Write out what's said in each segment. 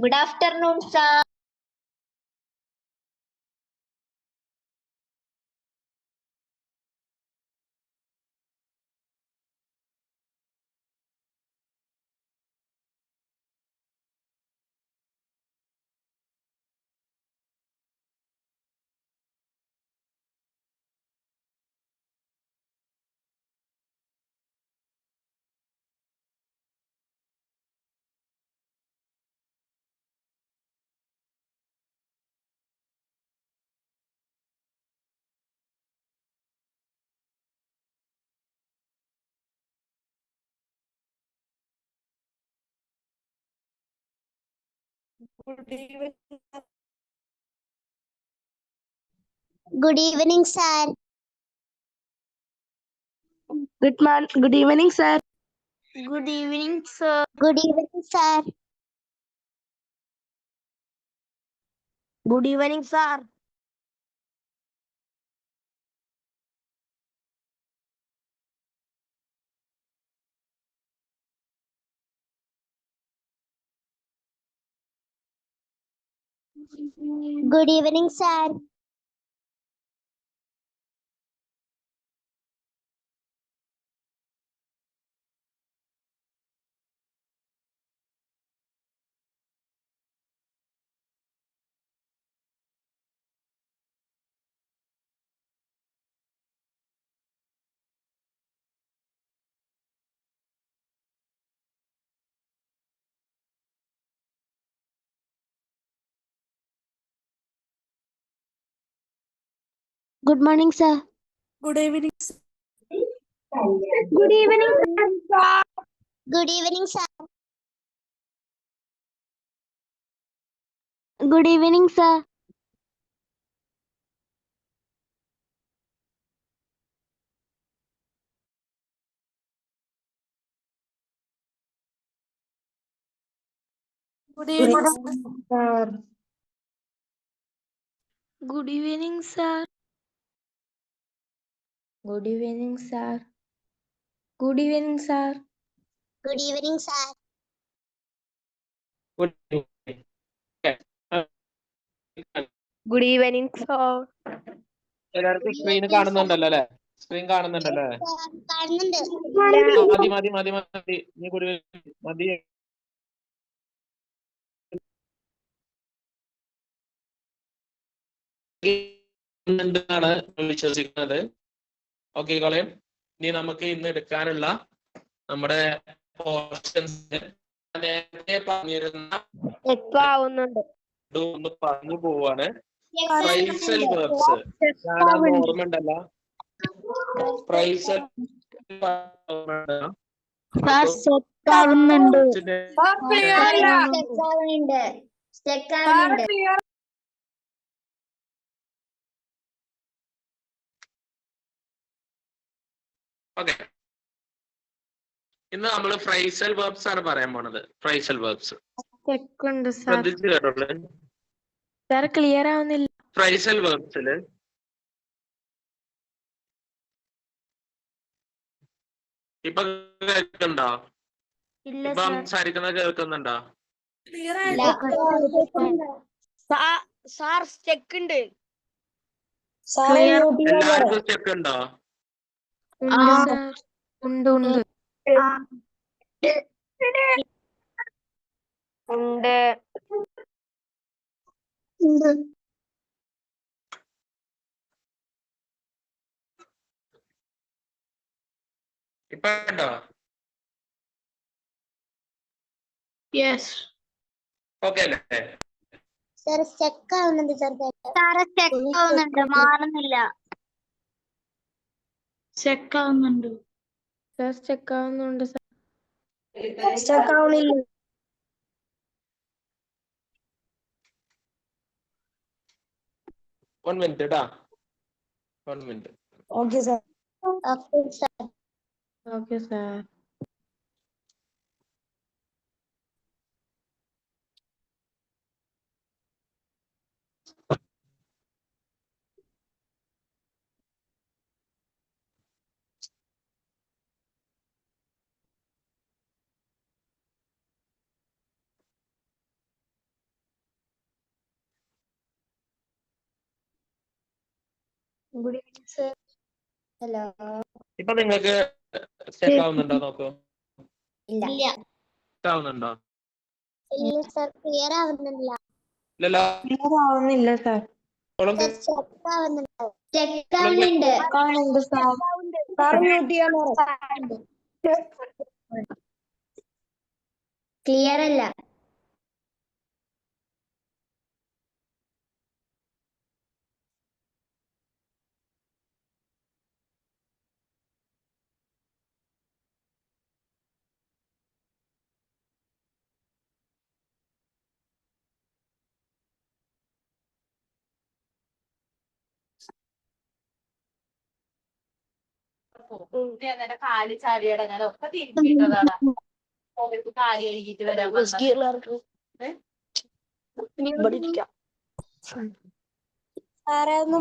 Good afternoon, sir. Good evening, sir. Good evening, sir. Good evening, sir. Good evening, sir. Good evening, sir. Good evening, sir. Good morning, sir. Good evening, sir. Good evening, sir. Good evening, sir. Good evening, sir. Good evening, sir. Good evening, sir. Good evening, sir. Good evening, sir. Good evening, sir. Good evening. Good evening, sir. എല്ലാവർക്കും screen കാണുന്നുണ്ടല്ലോ അല്ലെ? Screen കാണുന്നുണ്ടല്ലോ. കാണുന്നുണ്ട്. മതി മതി മതി മതി നീ കൂടി മതി. ാണ് വിശ്വസിക്കുന്നത്. ഓക്കെ കോളേം, ഇനി നമുക്ക് ഇന്ന് എടുക്കാനുള്ള നമ്മുടെ പോർഷൻസ് നേരത്തെ പറഞ്ഞിരുന്ന ഒന്ന് പറഞ്ഞു പോവാണ്. ഫ്രൈസൽ വെർബ്സ് ഞാനത് ഓർമ്മ ഉണ്ടല്ല. ഫ്രൈസൽ ഓക്കെ, ഇന്ന് നമ്മള് ഫ്രൈസൽ വെർബ്സ് ആണ് പറയാൻ പോണത്. ഫ്രൈസൽ വെർബ്സ് ശ്രദ്ധിച്ചു കേട്ടോളൂ. ക്ലിയർ ആവുന്നില്ല. ഫ്രൈസൽ വെർബ്സില് ഇപ്പൊ കേൾക്കുന്നുണ്ടോ? ഇപ്പൊ സംസാരിക്കുന്നത് കേൾക്കുന്നുണ്ടോ? സാർ സ്റ്റെക്ക് ഉണ്ട്. എല്ലാവർക്കും സ്റ്റെക്ക് ഉണ്ടോ? ഉണ്ട് ഉണ്ട് ഉണ്ട്. ഇപ്പൊ ഉണ്ടോ? ഓക്കെ അല്ലേ? സാർ സ്റ്റക്ക് ആവുന്നുണ്ട്. സാറ് സ്റ്റക്ക് ആവുന്നുണ്ട്, മാറുന്നില്ല. സ്റ്റക്ക് ആവുന്നുണ്ട്. സാർ സ്റ്റക്ക് ആവുന്നുണ്ട്. സ്റ്റക്ക് ആവുന്നില്ല. വൺ മിനിറ്റ് കേട്ടാ, 1 minute. Okay sir. Okay sir. Okay sir. Good evening sir. Hello. ഇപ്പൊ നിങ്ങൾക്ക് ചെക്ക് ആവുന്നുണ്ടോ നോക്കൂ. ഇല്ല. ആവുന്നുണ്ടോ? ഇല്ല സർ, ക്ലിയർ ആവുന്നില്ല. ഇല്ലല്ലോ. ക്ലിയർ ആവുന്നില്ല സാർ. ചെക്ക് ആവുന്നുണ്ട്. ചെക്ക് ആവുന്നുണ്ട്. കാണുന്നുണ്ട് സാർ. സാർ മ്യൂട്ട് ചെയ്യാമോ? ക്ലിയർ അല്ല. കാല് ചാടിയടങ്ങാൻ ഒക്കെ തിരിഞ്ഞിട്ടതാണ്. കാല് കഴുകിട്ട് വരാൻ സാറേ ഒന്ന്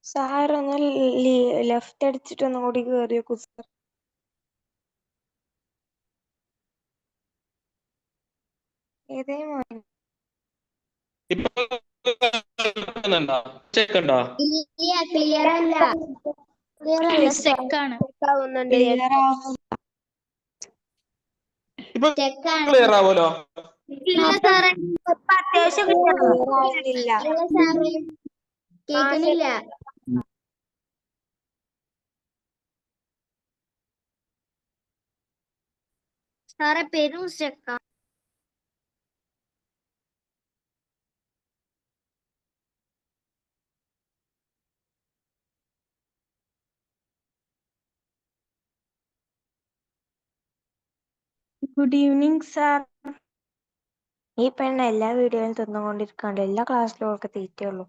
സാർ ഒന്ന് ലെഫ്റ്റ് അടിച്ചിട്ട് ഒന്നും കൂടി കേറിയോക്കൂ സാർ. ഏതേ മോനെ ഇപ്പൊ ചെക്ക് ഉണ്ടോ? ഇല്ല, ക്ലിയർ അല്ല. ക്ലിയർ അല്ല. ചെക്കാണ്. ആവുന്നുണ്ട്. ക്ലിയർ ആവുന്നു. ഇപ്പൊ ചെക്കാണ്. ക്ലിയർ ആവുമല്ലോ. ഇല്ല സാറേ, അത്യാവശ്യം ക്ലിയർ ആവുന്നില്ല. ഇല്ല സാറേ, കേൾക്കുന്നില്ല. സാറേ പെരും ചെക്ക. Good evening sir. ഈ പെണ്ണ് എല്ലാ വീഡിയോയിലും തിന്നുകൊണ്ടിരിക്കാണ്ട് എല്ലാ ക്ലാസ്സിലും അവൾക്ക് തീറ്റയുള്ളൂ.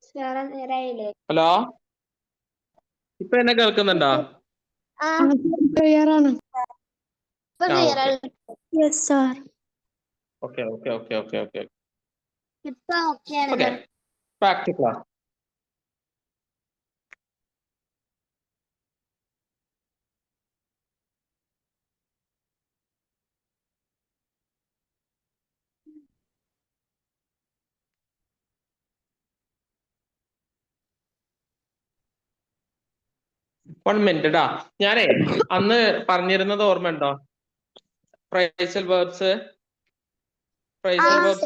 സാറേ നേരായില്ലേ? ഹലോ, ഇപ്പൊ എന്നെ കേൾക്കുന്നുണ്ടോ? ക്ലിയർ ആണ്. ഇപ്പൊ ക്ലിയർ ആണ്. Yes sir. Okay okay okay okay okay ഇപ്പൊ ഓക്കെയാണ്. Okay. Back to class. One minute ടാ. ഞാനേ അന്ന് പറഞ്ഞിരുന്നത് ഓർമ്മയുണ്ടോ? ഫ്രൈസൽ വേർബ്സ്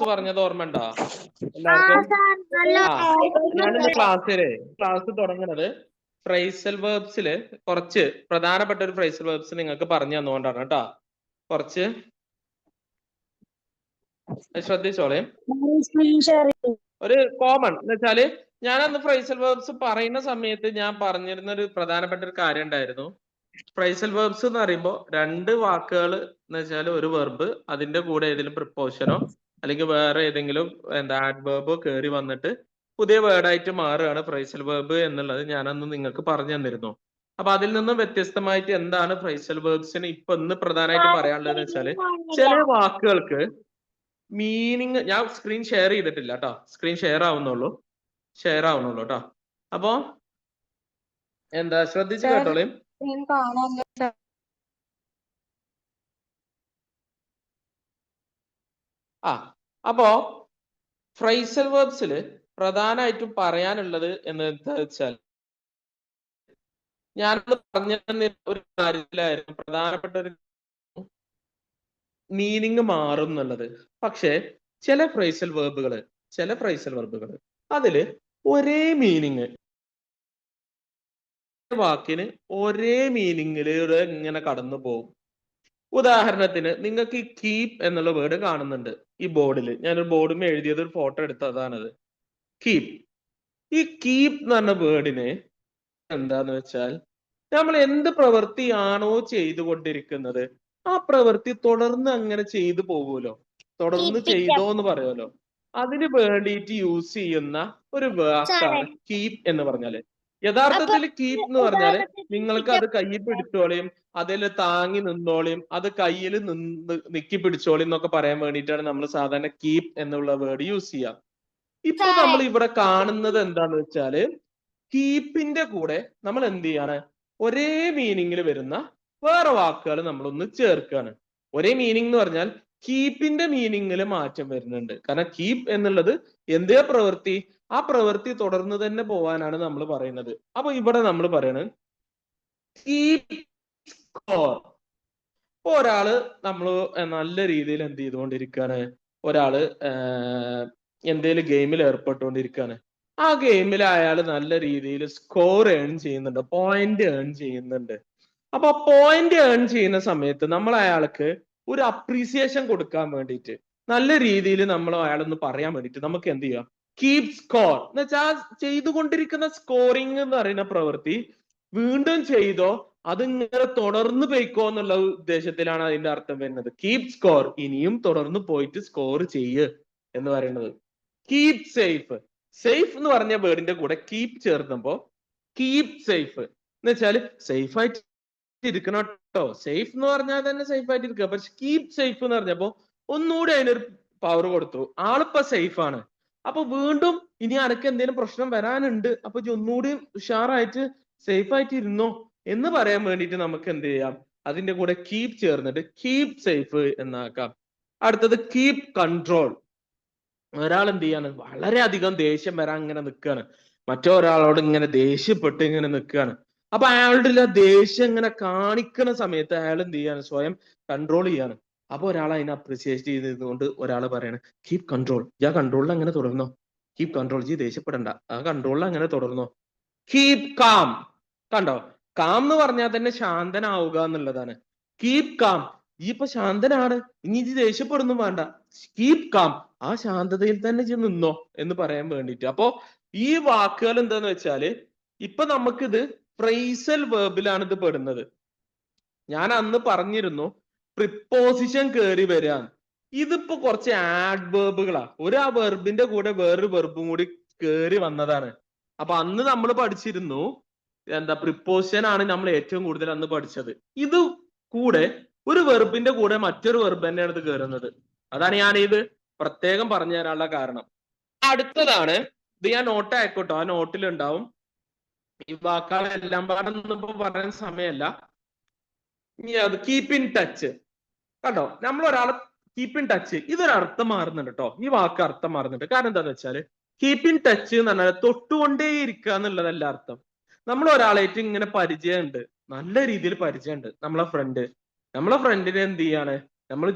പറഞ്ഞത് ഓർമ്മയുണ്ടോ എല്ലാവർക്കും? ഞാനിന്ന് ക്ലാസ് തുടങ്ങുന്നത് ഫ്രൈസൽ വേർബ്സില് കുറച്ച് പ്രധാനപ്പെട്ട ഒരു ഫ്രൈസൽ വേർബ്സ് നിങ്ങൾക്ക് പറഞ്ഞു തന്നുകൊണ്ടാണ് കേട്ടോ. കുറച്ച് ശ്രദ്ധിച്ചോളേ. ഒരു കോമൺ എന്ന് വെച്ചാല് ഞാനന്ന് ഫ്രൈസൽ വേർബ്സ് പറയുന്ന സമയത്ത് ഞാൻ പറഞ്ഞിരുന്ന ഒരു പ്രധാനപ്പെട്ട ഒരു കാര്യം ഉണ്ടായിരുന്നു. ഫ്രൈസൽ വേർബ്സ് എന്ന് പറയുമ്പോൾ രണ്ട് വാക്കുകൾ എന്ന് വെച്ചാൽ ഒരു വെർബ് അതിന്റെ കൂടെ ഏതെങ്കിലും പ്രിപ്പോസിഷനോ അല്ലെങ്കിൽ വേറെ ഏതെങ്കിലും ആഡ്വേർബോ കയറി വന്നിട്ട് പുതിയ വേർഡായിട്ട് മാറുകയാണ് ഫ്രൈസൽ വേർബ് എന്നുള്ളത് ഞാനന്ന് നിങ്ങൾക്ക് പറഞ്ഞു തന്നിരുന്നു. അപ്പൊ അതിൽ നിന്നും വ്യത്യസ്തമായിട്ട് എന്താണ് ഫ്രൈസൽ വേർബ്സിന് ഇപ്പൊ ഇന്ന് പ്രധാനമായിട്ട് പറയാനുള്ളത് വെച്ചാല് ചില വാക്കുകൾക്ക് മീനിങ് ഞാൻ സ്ക്രീൻ ഷെയർ ചെയ്തിട്ടില്ല കേട്ടോ. സ്ക്രീൻ ഷെയർ ആവുന്നുള്ളൂ കേട്ടോ. അപ്പോ ശ്രദ്ധിച്ചു കേട്ടോളൂ. അപ്പോ ഫ്രൈസൽ വേർബ്സിൽ പ്രധാനമായിട്ടും പറയാനുള്ളത് എന്താ വെച്ചാൽ ഞാൻ പറഞ്ഞ ഒരു കാര്യത്തിലായിരുന്നു പ്രധാനപ്പെട്ട ഒരു മീനിങ് മാറും എന്നുള്ളത്. പക്ഷെ ചില ഫ്രൈസൽ വെർബുകൾ അതില് ഒരേ മീനിങ് വാക്കിന് ഒരേ മീനിങ്ങിലൂടെ ഇങ്ങനെ കടന്നു പോകും. ഉദാഹരണത്തിന് നിങ്ങൾക്ക് ഈ കീപ് എന്നുള്ള വേർഡ് കാണുന്നുണ്ട് ഈ ബോർഡിൽ. ഞാനൊരു ബോർഡിൽ എഴുതിയത് ഒരു ഫോട്ടോ എടുത്തതാണത്. കീപ്. ഈ കീപ് എന്ന് പറഞ്ഞ വേർഡിന് എന്താന്ന് വെച്ചാൽ നമ്മൾ എന്ത് പ്രവൃത്തിയാണോ ചെയ്തുകൊണ്ടിരിക്കുന്നത് ആ പ്രവൃത്തി തുടർന്ന് അങ്ങനെ ചെയ്തു പോകുമല്ലോ, തുടർന്ന് ചെയ്തോ എന്ന് പറയുമല്ലോ, അതിന് വേണ്ടിയിട്ട് യൂസ് ചെയ്യുന്ന ഒരു വാക്കാണ് കീപ് എന്ന് പറഞ്ഞാല്. യഥാർത്ഥത്തിൽ കീപ്പ് എന്ന് പറഞ്ഞാല് നിങ്ങൾക്ക് അത് കയ്യിൽ പിടിച്ചോളിയും അതിൽ താങ്ങി നിന്നോളിയും അത് കയ്യിൽ നിക്കി പിടിച്ചോളിയും എന്നൊക്കെ പറയാൻ വേണ്ടിയിട്ടാണ് നമ്മൾ സാധാരണ കീപ്പ് എന്നുള്ള വേർഡ് യൂസ് ചെയ്യുക. ഇപ്പൊ നമ്മൾ ഇവിടെ കാണുന്നത് എന്താന്ന് വെച്ചാല് കീപ്പിന്റെ കൂടെ നമ്മൾ എന്ത് ചെയ്യാണ്, ഒരേ മീനിങ്ങിൽ വരുന്ന വേറെ വാക്കുകൾ നമ്മളൊന്ന് ചേർക്കുകയാണ്. ഒരേ മീനിങ് എന്ന് പറഞ്ഞാൽ കീപ്പിന്റെ മീനിങ്ങിൽ മാറ്റം വരുന്നുണ്ട്. കാരണം കീപ്പ് എന്നുള്ളത് എന്തേ പ്രവൃത്തി, ആ പ്രവൃത്തി തുടർന്ന് തന്നെ പോവാനാണ് നമ്മൾ പറയുന്നത്. അപ്പൊ ഇവിടെ നമ്മൾ പറയണത് കീപ് സ്കോർ. ഇപ്പൊ ഒരാള് നമ്മൾ നല്ല രീതിയിൽ എന്ത് ചെയ്തുകൊണ്ടിരിക്കുകയാണ്, ഒരാള് എന്തേലും ഗെയിമിൽ ഏർപ്പെട്ടുകൊണ്ടിരിക്കുകയാണ്. ആ ഗെയിമിൽ അയാൾ നല്ല രീതിയിൽ സ്കോർ ഏൺ ചെയ്യുന്നുണ്ട്, പോയിന്റ് ഏൺ ചെയ്യുന്നുണ്ട്. അപ്പൊ പോയിന്റ് ഏൺ ചെയ്യുന്ന സമയത്ത് നമ്മൾ അയാൾക്ക് ഒരു അപ്രീസിയേഷൻ കൊടുക്കാൻ വേണ്ടിയിട്ട് നല്ല രീതിയിൽ നമ്മൾ അയാളൊന്ന് പറയാൻ വേണ്ടിയിട്ട് നമുക്ക് എന്ത് ചെയ്യാം, കീപ് സ്കോർ എന്ന് വെച്ചാൽ ചെയ്തുകൊണ്ടിരിക്കുന്ന സ്കോറിംഗ് എന്ന് പറയുന്ന പ്രവൃത്തി വീണ്ടും ചെയ്തോ അതിങ്ങനെ തുടർന്ന് പോയിക്കോ എന്നുള്ള ഉദ്ദേശത്തിലാണ് അതിന്റെ അർത്ഥം വരുന്നത്. കീപ് സ്കോർ, ഇനിയും തുടർന്ന് പോയിട്ട് സ്കോർ ചെയ്യ് എന്ന് പറയുന്നത്. കീപ് സേഫ്, സേഫ് എന്ന് പറഞ്ഞ വേർഡിന്റെ കൂടെ കീപ് ചേർന്നപ്പോ കീപ് സേഫ് എന്ന് വെച്ചാല് സേഫ് ആയിട്ട് ഇരിക്കണം കേട്ടോ. സേഫ് എന്ന് പറഞ്ഞാൽ തന്നെ സേഫ് ആയിട്ട് ഇരിക്കുക. പക്ഷെ കീപ് സേഫ് എന്ന് പറഞ്ഞപ്പോ ഒന്നുകൂടി അതിനൊരു പവർ കൊടുത്തു. ആളിപ്പോ സേഫ് ആണ്. അപ്പൊ വീണ്ടും ഇനി അനക്ക് എന്തെങ്കിലും പ്രശ്നം വരാനുണ്ട്, അപ്പൊ ഒന്നുകൂടി ഉഷാറായിട്ട് സേഫ് ആയിട്ട് ഇരുന്നോ എന്ന് പറയാൻ വേണ്ടിയിട്ട് നമുക്ക് എന്ത് ചെയ്യാം, അതിന്റെ കൂടെ കീപ് ചേർന്നിട്ട് കീപ് സേഫ് എന്നാക്കാം. അടുത്തത് കീപ് കൺട്രോൾ. ഒരാൾ എന്ത് ചെയ്യാണ്, വളരെയധികം ദേഷ്യം വരാൻ ഇങ്ങനെ നിൽക്കുകയാണ്, മറ്റൊരാളോട് ഇങ്ങനെ ദേഷ്യപ്പെട്ട് ഇങ്ങനെ നിൽക്കുകയാണ്. അപ്പൊ അയാളുടെ ദേഷ്യം ഇങ്ങനെ കാണിക്കുന്ന സമയത്ത് അയാൾ എന്ത് ചെയ്യാണ്, സ്വയം കൺട്രോൾ ചെയ്യാണ്. അപ്പൊ ഒരാൾ അതിനെ അപ്രിസിയേറ്റ് ചെയ്തുകൊണ്ട് ഒരാൾ പറയാണ് കീപ് കൺട്രോൾ, ഞാൻ കൺട്രോളിൽ അങ്ങനെ തുടർന്നോ, കീപ് കൺട്രോൾ, ജി ദേഷ്യപ്പെടണ്ട, ആ കൺട്രോളിൽ അങ്ങനെ തുടർന്നോ. കീപ് കാം, കണ്ടോ, കാം എന്ന് പറഞ്ഞാൽ തന്നെ ശാന്തനാവുക എന്നുള്ളതാണ്. കീപ് കാം, ഈ ഇപ്പൊ ശാന്തനാണ്, ഇനി ഇത് ദേഷ്യപ്പെടുന്നു വേണ്ട, കീപ് കാം, ആ ശാന്തതയിൽ തന്നെ നിന്നോ എന്ന് പറയാൻ വേണ്ടിയിട്ട്. അപ്പോ ഈ വാക്കുകൾ എന്താന്ന് വെച്ചാല് ഇപ്പൊ നമുക്കിത് ഫ്രേസൽ വേർബിലാണ് ഇത് പെടുന്നത്. ഞാൻ അന്ന് പറഞ്ഞിരുന്നു പ്രിപ്പോസിഷൻ കയറി വരാൻ. ഇതിപ്പോ കുറച്ച് ആഡ്വേർബുകളാ, ഒരു ആ വെർബിന്റെ കൂടെ വേറൊരു വെർബും കൂടി കയറി വന്നതാണ്. അപ്പൊ അന്ന് നമ്മൾ പഠിച്ചിരുന്നു എന്താ, പ്രിപ്പോസിഷൻ ആണ് നമ്മൾ ഏറ്റവും കൂടുതൽ അന്ന് പഠിച്ചത്. ഇത് കൂടെ ഒരു വെർബിന്റെ കൂടെ മറ്റൊരു വെർബ് തന്നെയാണ് ഇത് കയറുന്നത്. അതാണ് ഞാൻ ഇത് പ്രത്യേകം പറഞ്ഞു തരാനുള്ള കാരണം. അടുത്തതാണ്, ഇത് ഞാൻ നോട്ട് ആയിക്കോട്ടോ, ആ നോട്ടിൽ ഉണ്ടാവും. ഈ വാക്കുകളെല്ലാം പാടൊന്നും ഇപ്പൊ പറയാൻ സമയമല്ല. ഇനി അത് കീപ്പ് ഇൻ ടച്ച്, കണ്ടോ, നമ്മൾ ഒരാളെ കീപ്പ് ഇൻ ടച്ച്, ഇതൊരു അർത്ഥം മാറുന്നുണ്ട് കേട്ടോ. ഈ വാക്ക് അർത്ഥം മാറുന്നുണ്ട്. കാരണം എന്താന്ന് വെച്ചാല് കീപ്പ് ഇൻ ടച്ച് എന്ന് പറഞ്ഞാൽ തൊട്ടുകൊണ്ടേ ഇരിക്കുക എന്നുള്ളതല്ല അർത്ഥം. നമ്മൾ ഒരാളായിട്ട് ഇങ്ങനെ പരിചയമുണ്ട്, നല്ല രീതിയിൽ പരിചയമുണ്ട്, നമ്മളെ ഫ്രണ്ടിനെ എന്ത് ചെയ്യാണ് നമ്മൾ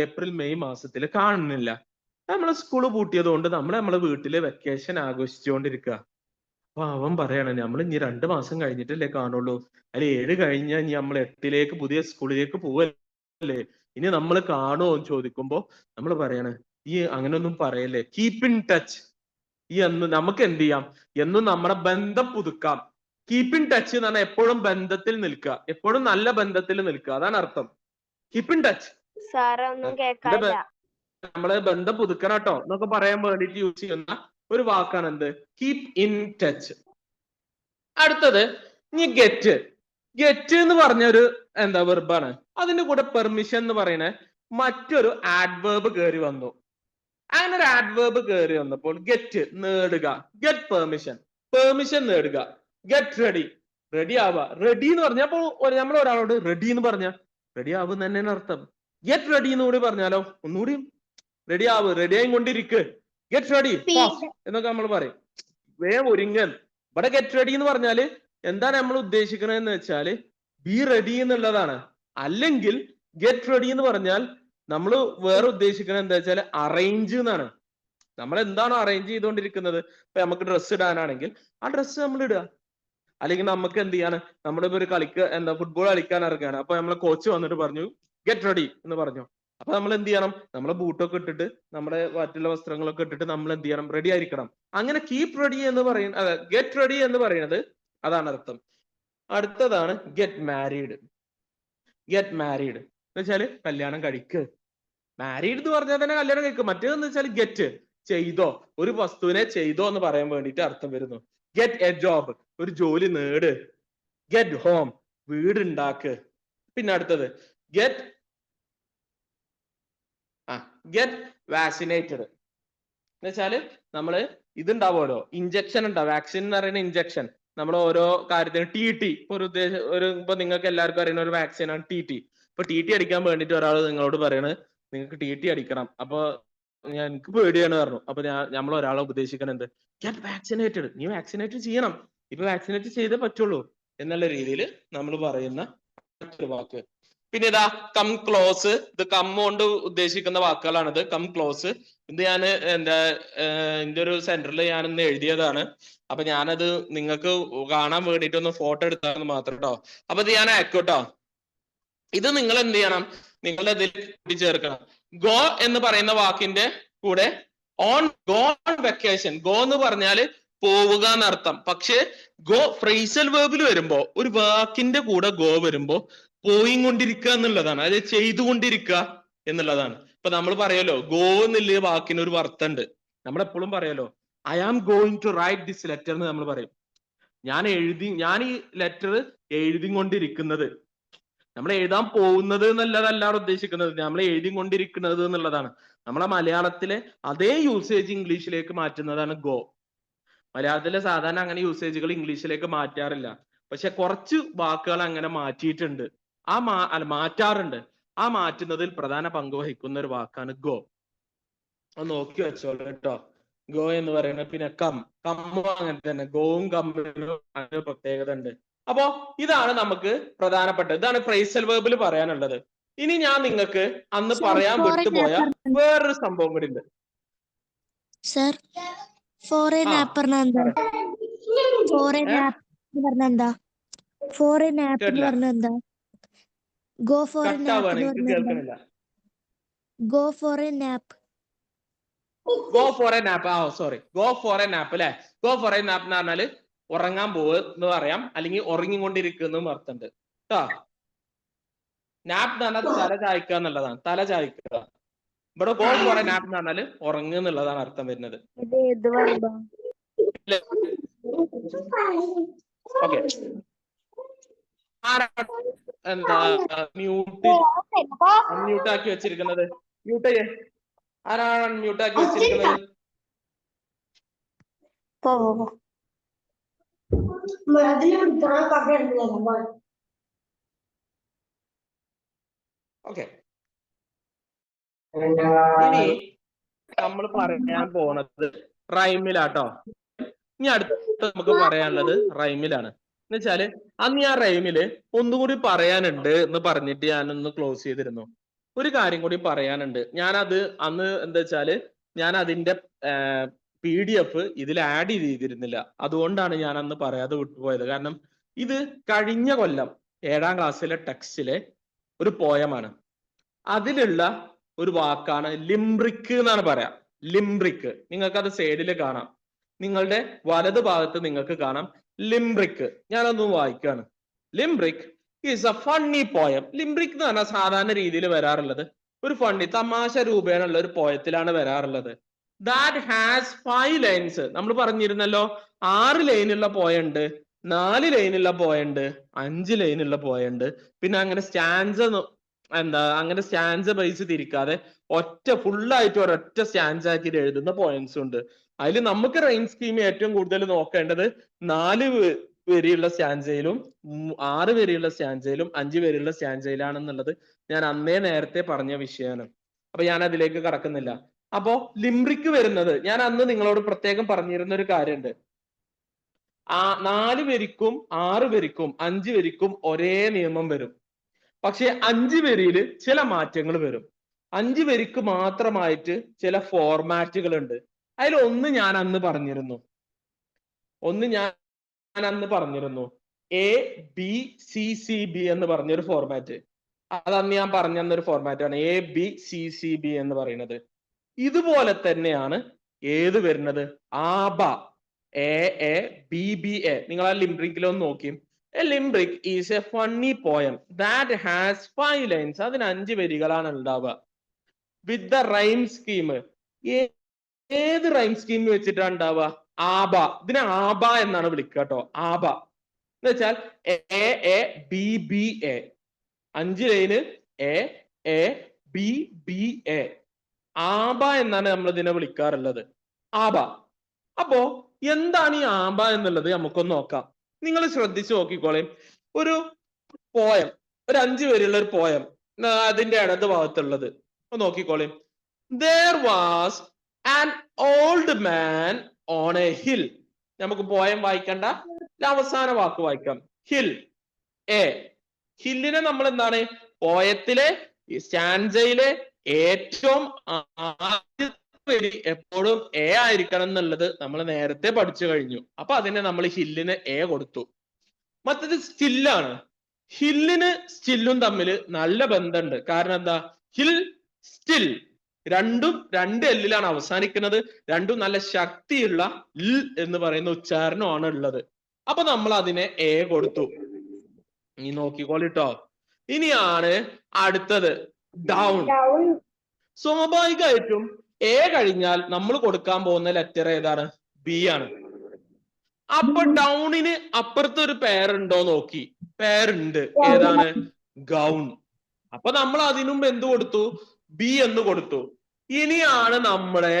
ഏപ്രിൽ മെയ് മാസത്തിൽ കാണുന്നില്ല. നമ്മളെ സ്കൂള് പൂട്ടിയത് കൊണ്ട് നമ്മളെ വീട്ടില് വെക്കേഷൻ ആഘോഷിച്ചുകൊണ്ടിരിക്കുക. അപ്പൊ അവൻ പറയാണ് നമ്മൾ ഇനി 2 മാസം കഴിഞ്ഞിട്ടല്ലേ കാണുള്ളൂ, അതിൽ 7 കഴിഞ്ഞാൽ ഇനി നമ്മൾ 8ലേക്ക് പുതിയ സ്കൂളിലേക്ക് പോവല്ലേ, ഇനി നമ്മൾ കാണുമോ എന്ന് ചോദിക്കുമ്പോ നമ്മൾ പറയാണ് ഈ അങ്ങനെയൊന്നും പറയല്ലേ, കീപ്പ് ഇൻ ടച്ച്. ഈ എന്ന് നമുക്ക് എന്ത് ചെയ്യാം, എന്നും നമ്മുടെ ബന്ധം പുതുക്കാം. കീപ്പ് ഇൻ ടച്ച് എന്ന് പറഞ്ഞാൽ എപ്പോഴും ബന്ധത്തിൽ നിൽക്കുക, എപ്പോഴും നല്ല ബന്ധത്തിൽ നിൽക്കുക, അതാണ് അർത്ഥം. കീപ്പ് ഇൻ ടച്ച്, നമ്മളെ ബന്ധം പുതുക്കണം കേട്ടോ എന്നൊക്കെ പറയാൻ വേണ്ടിയിട്ട് യൂസ് ചെയ്യുന്ന ഒരു വാക്കാണ് എന്ത്, കീപ്പ് ഇൻ ടച്ച്. അടുത്തത് ഇനി ഗെറ്റ്. ഗെറ്റ് എന്ന് പറഞ്ഞൊരു വെർബാണ്. അതിന്റെ കൂടെ പെർമിഷൻ എന്ന് പറയുന്ന മറ്റൊരു ആഡ്വേർബ് കയറി വന്നു. അങ്ങനെ ഒരു ആഡ്വേർബ് കയറി വന്നപ്പോൾ ഗെറ്റ് നേടുക, ഗെറ്റ് പെർമിഷൻ, പെർമിഷൻ നേടുക. ഗെറ്റ് റെഡി, റെഡി ആവുക. റെഡി എന്ന് പറഞ്ഞപ്പോൾ നമ്മൾ ഒരാളോട് റെഡി എന്ന് പറഞ്ഞാൽ റെഡി ആവും തന്നെയാണ് അർത്ഥം. ഗെറ്റ് റെഡി എന്ന് കൂടി പറഞ്ഞാലോ ഒന്നുകൂടി റെഡി ആവ്, റെഡി ആയി കൊണ്ടിരിക്ക്, ഗെറ്റ് റെഡി ഫാസ്റ്റ് എന്നൊക്കെ നമ്മൾ പറയും, വേഗം ഒരുങ്ങൻ. ഇവിടെ ഗെറ്റ് റെഡി എന്ന് പറഞ്ഞാല് എന്താണ് നമ്മൾ ഉദ്ദേശിക്കുന്നത് എന്ന് വെച്ചാല് ബി റെഡി എന്നുള്ളതാണ്. അല്ലെങ്കിൽ ഗെറ്റ് റെഡി എന്ന് പറഞ്ഞാൽ നമ്മൾ വേറെ ഉദ്ദേശിക്കുന്നത് എന്താ വെച്ചാൽ അറേഞ്ച് എന്നാണ്. നമ്മൾ എന്താണോ അറേഞ്ച് ചെയ്തുകൊണ്ടിരിക്കുന്നത്, ഇപ്പൊ നമുക്ക് ഡ്രസ്സ് ഇടാനാണെങ്കിൽ ആ ഡ്രസ്സ് നമ്മൾ ഇടുക. അല്ലെങ്കിൽ നമുക്ക് എന്ത് ചെയ്യാണ്, നമ്മുടെ ഇപ്പൊ ഒരു ഫുട്ബോൾ കളിക്കാൻ ഇറങ്ങുകയാണ്, അപ്പൊ നമ്മളെ കോച്ച് വന്നിട്ട് പറഞ്ഞു ഗെറ്റ് റെഡി എന്ന് പറഞ്ഞു. അപ്പൊ നമ്മൾ എന്ത് ചെയ്യണം, നമ്മളെ ബൂട്ടൊക്കെ ഇട്ടിട്ട് നമ്മുടെ മറ്റുള്ള വസ്ത്രങ്ങളൊക്കെ ഇട്ടിട്ട് നമ്മൾ എന്ത് ചെയ്യണം, റെഡി ആയിരിക്കണം. അങ്ങനെ കീപ് റെഡി എന്ന് പറയുന്നത്, ഗെറ്റ് റെഡി എന്ന് പറയുന്നത് അതാണ് അർത്ഥം. അടുത്തതാണ് ഗെറ്റ് മാരീഡ്. ഗെറ്റ് മാരീഡ് എന്ന് വെച്ചാല് കല്യാണം കഴിക്ക്. മാരീഡ് എന്ന് പറഞ്ഞാൽ തന്നെ കല്യാണം കഴിക്കും. മറ്റേതെന്ന് വെച്ചാൽ ഗെറ്റ് ചെയ്തോ, ഒരു വസ്തുവിനെ ചെയ്തോ എന്ന് പറയാൻ വേണ്ടിയിട്ട് അർത്ഥം വരുന്നു. ഗെറ്റ് എ ജോബ്, ഒരു ജോലി നേട്. Get home, വീടുണ്ടാക്ക്. പിന്നെ അടുത്തത് ഗെറ്റ് വാക്സിനേറ്റഡ് എന്ന് വെച്ചാല് നമ്മള് ഇതുണ്ടാവുമല്ലോ, ഇഞ്ചക്ഷൻ ഉണ്ടാവും. വാക്സിൻ എന്ന് പറയുന്ന ഇഞ്ചക്ഷൻ. നമ്മൾ ഓരോ കാര്യത്തിനും TT ഇപ്പൊ നിങ്ങൾക്ക് എല്ലാവർക്കും അറിയുന്ന ഒരു വാക്സിനാണ് TT. ഇപ്പൊ TT അടിക്കാൻ വേണ്ടിട്ട് ഒരാൾ നിങ്ങളോട് പറയണത് നിങ്ങൾക്ക് TT അടിക്കണം. അപ്പൊ എനിക്ക് പേടിയാണ് പറഞ്ഞു. അപ്പൊ നമ്മൾ ഒരാളെ ഉപദേശിക്കണം, ഗെറ്റ് വാക്സിനേറ്റഡ്, നീ വാക്സിനേറ്റ് ചെയ്യണം, ഇപ്പൊ വാക്സിനേറ്റ് ചെയ്തേ പറ്റുള്ളൂ എന്നുള്ള രീതിയിൽ നമ്മൾ പറയുന്ന ഒരു വാക്ക്. പിന്നെ ഇതാ കം ക്ലോസ്, ഇത് കം കൊണ്ട് ഉദ്ദേശിക്കുന്ന വാക്കുകളാണിത്. കം ക്ലോസ്, ഇത് ഞാൻ എന്റെ ഒരു സെന്ററിൽ ഞാൻ ഇന്ന് എഴുതിയതാണ്. അപ്പൊ ഞാനത് നിങ്ങൾക്ക് കാണാൻ വേണ്ടിട്ട് ഒന്ന് ഫോട്ടോ എടുത്താന്ന് മാത്രം കേട്ടോ. അപ്പൊ ഇത് ഞാൻ ആക്കോട്ടോ. ഇത് നിങ്ങൾ എന്ത് ചെയ്യണം, നിങ്ങളുടെ ഇതിൽ കൂട്ടിച്ചേർക്കണം. ഗോ എന്ന് പറയുന്ന വാക്കിന്റെ കൂടെ ഗോ ഓൺ വെക്കേഷൻ, ഗോ എന്ന് പറഞ്ഞാല് പോവുക എന്നർത്ഥം. പക്ഷെ ഗോ ഫ്രേസൽ വേർബിൽ വരുമ്പോ, ഒരു വാക്കിന്റെ കൂടെ ഗോ വരുമ്പോ പോയിക്കൊണ്ടിരിക്കുക എന്നുള്ളതാണ്, അതായത് ചെയ്തുകൊണ്ടിരിക്കുക എന്നുള്ളതാണ്. ഇപ്പൊ നമ്മൾ പറയല്ലോ ഗോ എന്നുള്ള വാക്കിന് ഒരു അർത്ഥമുണ്ട്. നമ്മൾ എപ്പോഴും പറയല്ലോ I am going to write this letter എന്ന് നമ്മൾ പറയും. ഞാൻ ഈ ലെറ്റർ എഴുതിക്കൊണ്ടിരിക്കുന്നത്. നമ്മൾ എഴുതാൻ പോകുന്നത് എന്നുള്ളതല്ല ഉദ്ദേശിക്കുന്നത്, നമ്മൾ എഴുതിക്കൊണ്ടിരിക്കുന്നത് എന്നുള്ളതാണ്. നമ്മളെ മലയാളത്തിലെ അതേ യൂസേജ് ഇംഗ്ലീഷിലേക്ക് മാറ്റുന്നതാണ് ഗോ. മലയാളത്തിലെ സാധാരണ അങ്ങനെ യൂസേജുകൾ ഇംഗ്ലീഷിലേക്ക് മാറ്റാറില്ല, പക്ഷെ കുറച്ച് വാക്കുകൾ അങ്ങനെ മാറ്റിയിട്ടുണ്ട്, മാറ്റാറുണ്ട്. ആ മാറ്റുന്നതിൽ പ്രധാന പങ്ക് വഹിക്കുന്ന ഒരു വാക്കാണ് ഗോ. അത് നോക്കി വെച്ചോളൂ കേട്ടോ. ഗോ എന്ന് പറയുന്നത്. പിന്നെ കമ്മും അങ്ങനെ തന്നെ, ഗോവും കമ്മിനും അങ്ങനെ പ്രത്യേകത ഉണ്ട്. അപ്പോ ഇതാണ് നമുക്ക് പ്രധാനപ്പെട്ടത്, ഇതാണ് ഫ്രേസൽ വേർബിൽ പറയാനുള്ളത്. ഇനി ഞാൻ നിങ്ങൾക്ക് അന്ന് പറയാൻ വിട്ടുപോയ വേറൊരു സംഭവം കൂടി ഉണ്ട്. സർ, ഫോറിൻ ആപ്പ് പറഞ്ഞെന്താ? ഫോറിൻ ആപ്പ് പറഞ്ഞെന്താ? ഫോറിൻ ആപ്പ് പറഞ്ഞെന്താ? ഗോ ഫോറിൻ ആപ്പ് പറഞ്ഞെന്താ? Go foreign app. Go for a nap. Sorry, go for a nap അല്ലെ. ഗോ ഫോർ എ നാപ്പ് എന്ന് പറഞ്ഞാല് ഉറങ്ങാൻ പോവെന്ന് പറയാം, അല്ലെങ്കിൽ ഉറങ്ങിക്കൊണ്ടിരിക്കുന്ന അർത്ഥമുണ്ട് കേട്ടോ. നാപ്പ് എന്ന് പറഞ്ഞാൽ തല ചായ്ക്കുക എന്നുള്ളതാണ്, തല ചായ്ക്കുക. ഇവിടെ ഗോ ഫോർ എ നാപ്പ് എന്ന് പറഞ്ഞാല് ഉറങ്ങുക എന്നുള്ളതാണ് അർത്ഥം വരുന്നത്. ഓക്കെ, എന്താ മ്യൂട്ട് ആക്കി വെച്ചിരിക്കുന്നത്? മ്യൂട്ട് ചെയ്യേ. ആരാണ് മ്യൂട്ട് ആക്കി വെച്ചിരിക്കുന്നത്? ഓക്കെ, ഇനി നമ്മൾ പറയാൻ പോണത് റൈമിലാട്ടോ. ഇനി അടുത്ത നമുക്ക് പറയാനുള്ളത് റൈമിലാണ്. എന്ന് വെച്ചാല് അന്ന് ഞാൻ റൈമില് ഒന്നുകൂടി പറയാനുണ്ട് എന്ന് പറഞ്ഞിട്ട് ഞാനൊന്ന് ക്ലോസ് ചെയ്തിരുന്നു. ഒരു കാര്യം കൂടി പറയാനുണ്ട്. ഞാനത് അന്ന് എന്താ വെച്ചാല് ഞാൻ അതിന്റെ PDF ഇതിൽ ആഡ് ചെയ്തിരുന്നില്ല, അതുകൊണ്ടാണ് ഞാൻ അന്ന് പറയാതെ വിട്ടുപോയത്. കാരണം ഇത് കഴിഞ്ഞ കൊല്ലം 7ാം ക്ലാസ്സിലെ ടെക്സ്റ്റിലെ ഒരു പോയമാണ്. അതിലുള്ള ഒരു വാക്കാണ് ലിംബ്രിക്ക് എന്നാണ് പറയാം. ലിംബ്രിക്ക്, നിങ്ങൾക്ക് അത് സൈഡിൽ കാണാം, നിങ്ങളുടെ വലത് ഭാഗത്ത് നിങ്ങൾക്ക് കാണാം ലിംബ്രിക്ക്. ഞാനൊന്ന് വായിക്കാണ്. ലിംബ്രിക്ക് ഈസ് എ ഫണ്ണി പോയം. ലിംബ്രിക്ക് എന്ന് പറഞ്ഞാൽ സാധാരണ രീതിയിൽ വരാറുള്ളത് ഒരു ഫണ്ണി തമാശ രൂപേണുള്ള ഒരു പോയത്തിലാണ് വരാറുള്ളത്. That has 5 lines. നമ്മൾ പറഞ്ഞിരുന്നല്ലോ 6 ലൈനുള്ള പോയുണ്ട്, 4 ലൈനുള്ള പോയുണ്ട്, 5 ലൈനുള്ള പോയുണ്ട്. പിന്നെ അങ്ങനെ സ്റ്റാൻസ ബേസ് തിരിക്കാതെ ഫുള്ളായിട്ട് ഒരൊറ്റ സ്റ്റാൻസ് ആക്കിയിട്ട് എഴുതുന്ന പോയിന്റ്സ് ഉണ്ട്. അതിൽ നമുക്ക് റൈം സ്കീം ഏറ്റവും കൂടുതൽ നോക്കേണ്ടത് 4 വരിയുള്ള സ്റ്റാൻസയിലും 6 വരിയുള്ള സ്റ്റാൻസയിലും 5 വരിയുള്ള സ്റ്റാൻസയിലാണെന്നുള്ളത് ഞാൻ അന്നേ നേരത്തെ പറഞ്ഞ വിഷയമാണ്. അപ്പൊ ഞാൻ അതിലേക്ക് കടക്കുന്നില്ല. അപ്പോ ലിംബ്രിക്ക് വരുന്നത് ഞാൻ അന്ന് നിങ്ങളോട് പ്രത്യേകം പറഞ്ഞിരുന്ന ഒരു കാര്യമുണ്ട്. 4 വരിക്കും 6 വരിക്കും 5 വരിക്കും ഒരേ നിയമം വരും. പക്ഷെ 5 വരിയിൽ ചില മാറ്റങ്ങൾ വരും. 5 വരിക്ക് മാത്രമായിട്ട് ചില ഫോർമാറ്റുകൾ ഉണ്ട്. അതിലൊന്ന് ഞാൻ അന്ന് പറഞ്ഞിരുന്നു. ABCCB എന്ന് പറഞ്ഞൊരു ഫോർമാറ്റ്. അതന്ന് ഞാൻ പറഞ്ഞൊരു ഫോർമാറ്റാണ് ABCCB എന്ന് പറയുന്നത്. ഇതുപോലെ തന്നെയാണ് ഏത് വരുന്നത്? ആബ, AABBA. നിങ്ങൾ ആ ലിംബ്രിക്കിലൊന്ന് നോക്കി. A limbrick is a funny poem that has 5 lines. അതിന് 5 വരികളാണ് ഉണ്ടാവുക. With the rhyme scheme. ഏത് റൈം സ്കീം വെച്ചിട്ടാണ് ഉണ്ടാവുക? ആബ. ഇതിനെ ആബ എന്നാണ് വിളിക്കുക കേട്ടോ. ആബ എന്ന് വെച്ചാൽ A A B B A. 5 line A A B B A. ആബ എന്നാണ് നമ്മൾ ഇതിനെ വിളിക്കാറുള്ളത്. ആബ. അപ്പോ എന്താണ് ഈ ആബ എന്നുള്ളത് നമുക്കൊന്ന് നോക്കാം. നിങ്ങൾ ശ്രദ്ധിച്ചു നോക്കിക്കോളേ. ഒരു പോയം, ഒരു 5 വരെയുള്ള ഒരു പോയം അതിന്റെ ഇടത് ഭാഗത്തുള്ളത് നോക്കിക്കോളേ. There was an old man on a hill. നമുക്ക് പോയം വായിക്കണ്ട, അവസാന വാക്ക് വായിക്കാം. ഹിൽ. എ. ഹില്ലിനെ നമ്മൾ എന്താണ് പോയത്തിലെ സ്റ്റാൻസയിലെ ഏറ്റവും വരി എപ്പോഴും എ ആയിരിക്കണം എന്നുള്ളത് നമ്മൾ നേരത്തെ പഠിച്ചു കഴിഞ്ഞു. അപ്പൊ അതിനെ നമ്മൾ ഹില്ലിന് എ കൊടുത്തു. മറ്റത് സ്റ്റില്ലാണ്. ഹില്ലിന് സ്റ്റില്ലും തമ്മിൽ നല്ല ബന്ധമുണ്ട്. കാരണം എന്താ? ഹിൽ സ്റ്റിൽ രണ്ടും 2 എല്ലിലാണ് അവസാനിക്കുന്നത്. രണ്ടും നല്ല ശക്തിയുള്ള ൽ എന്ന് പറയുന്ന ഉച്ചാരണമാണ് ഉള്ളത്. അപ്പൊ നമ്മൾ അതിനെ എ കൊടുത്തു. നീ നോക്കിക്കോളിട്ടോ. ഇനിയാണ് അടുത്തത് ഡൗൺ. സ്വാഭാവികമായിട്ടും എ കഴിഞ്ഞാൽ നമ്മൾ കൊടുക്കാൻ പോകുന്ന ലെറ്റർ ഏതാണ്? ബി ആണ്. അപ്പൊ ഡൗണിന് അപ്പുറത്ത് ഒരു പേരുണ്ടോ നോക്കി. പേരുണ്ട്. ഏതാണ്? ഗൗൺ. അപ്പൊ നമ്മൾ അതിനുമുമ്പ് എന്ത് കൊടുത്തു? ബി എന്ന് കൊടുത്തു. ഇനിയാണ് നമ്മുടെ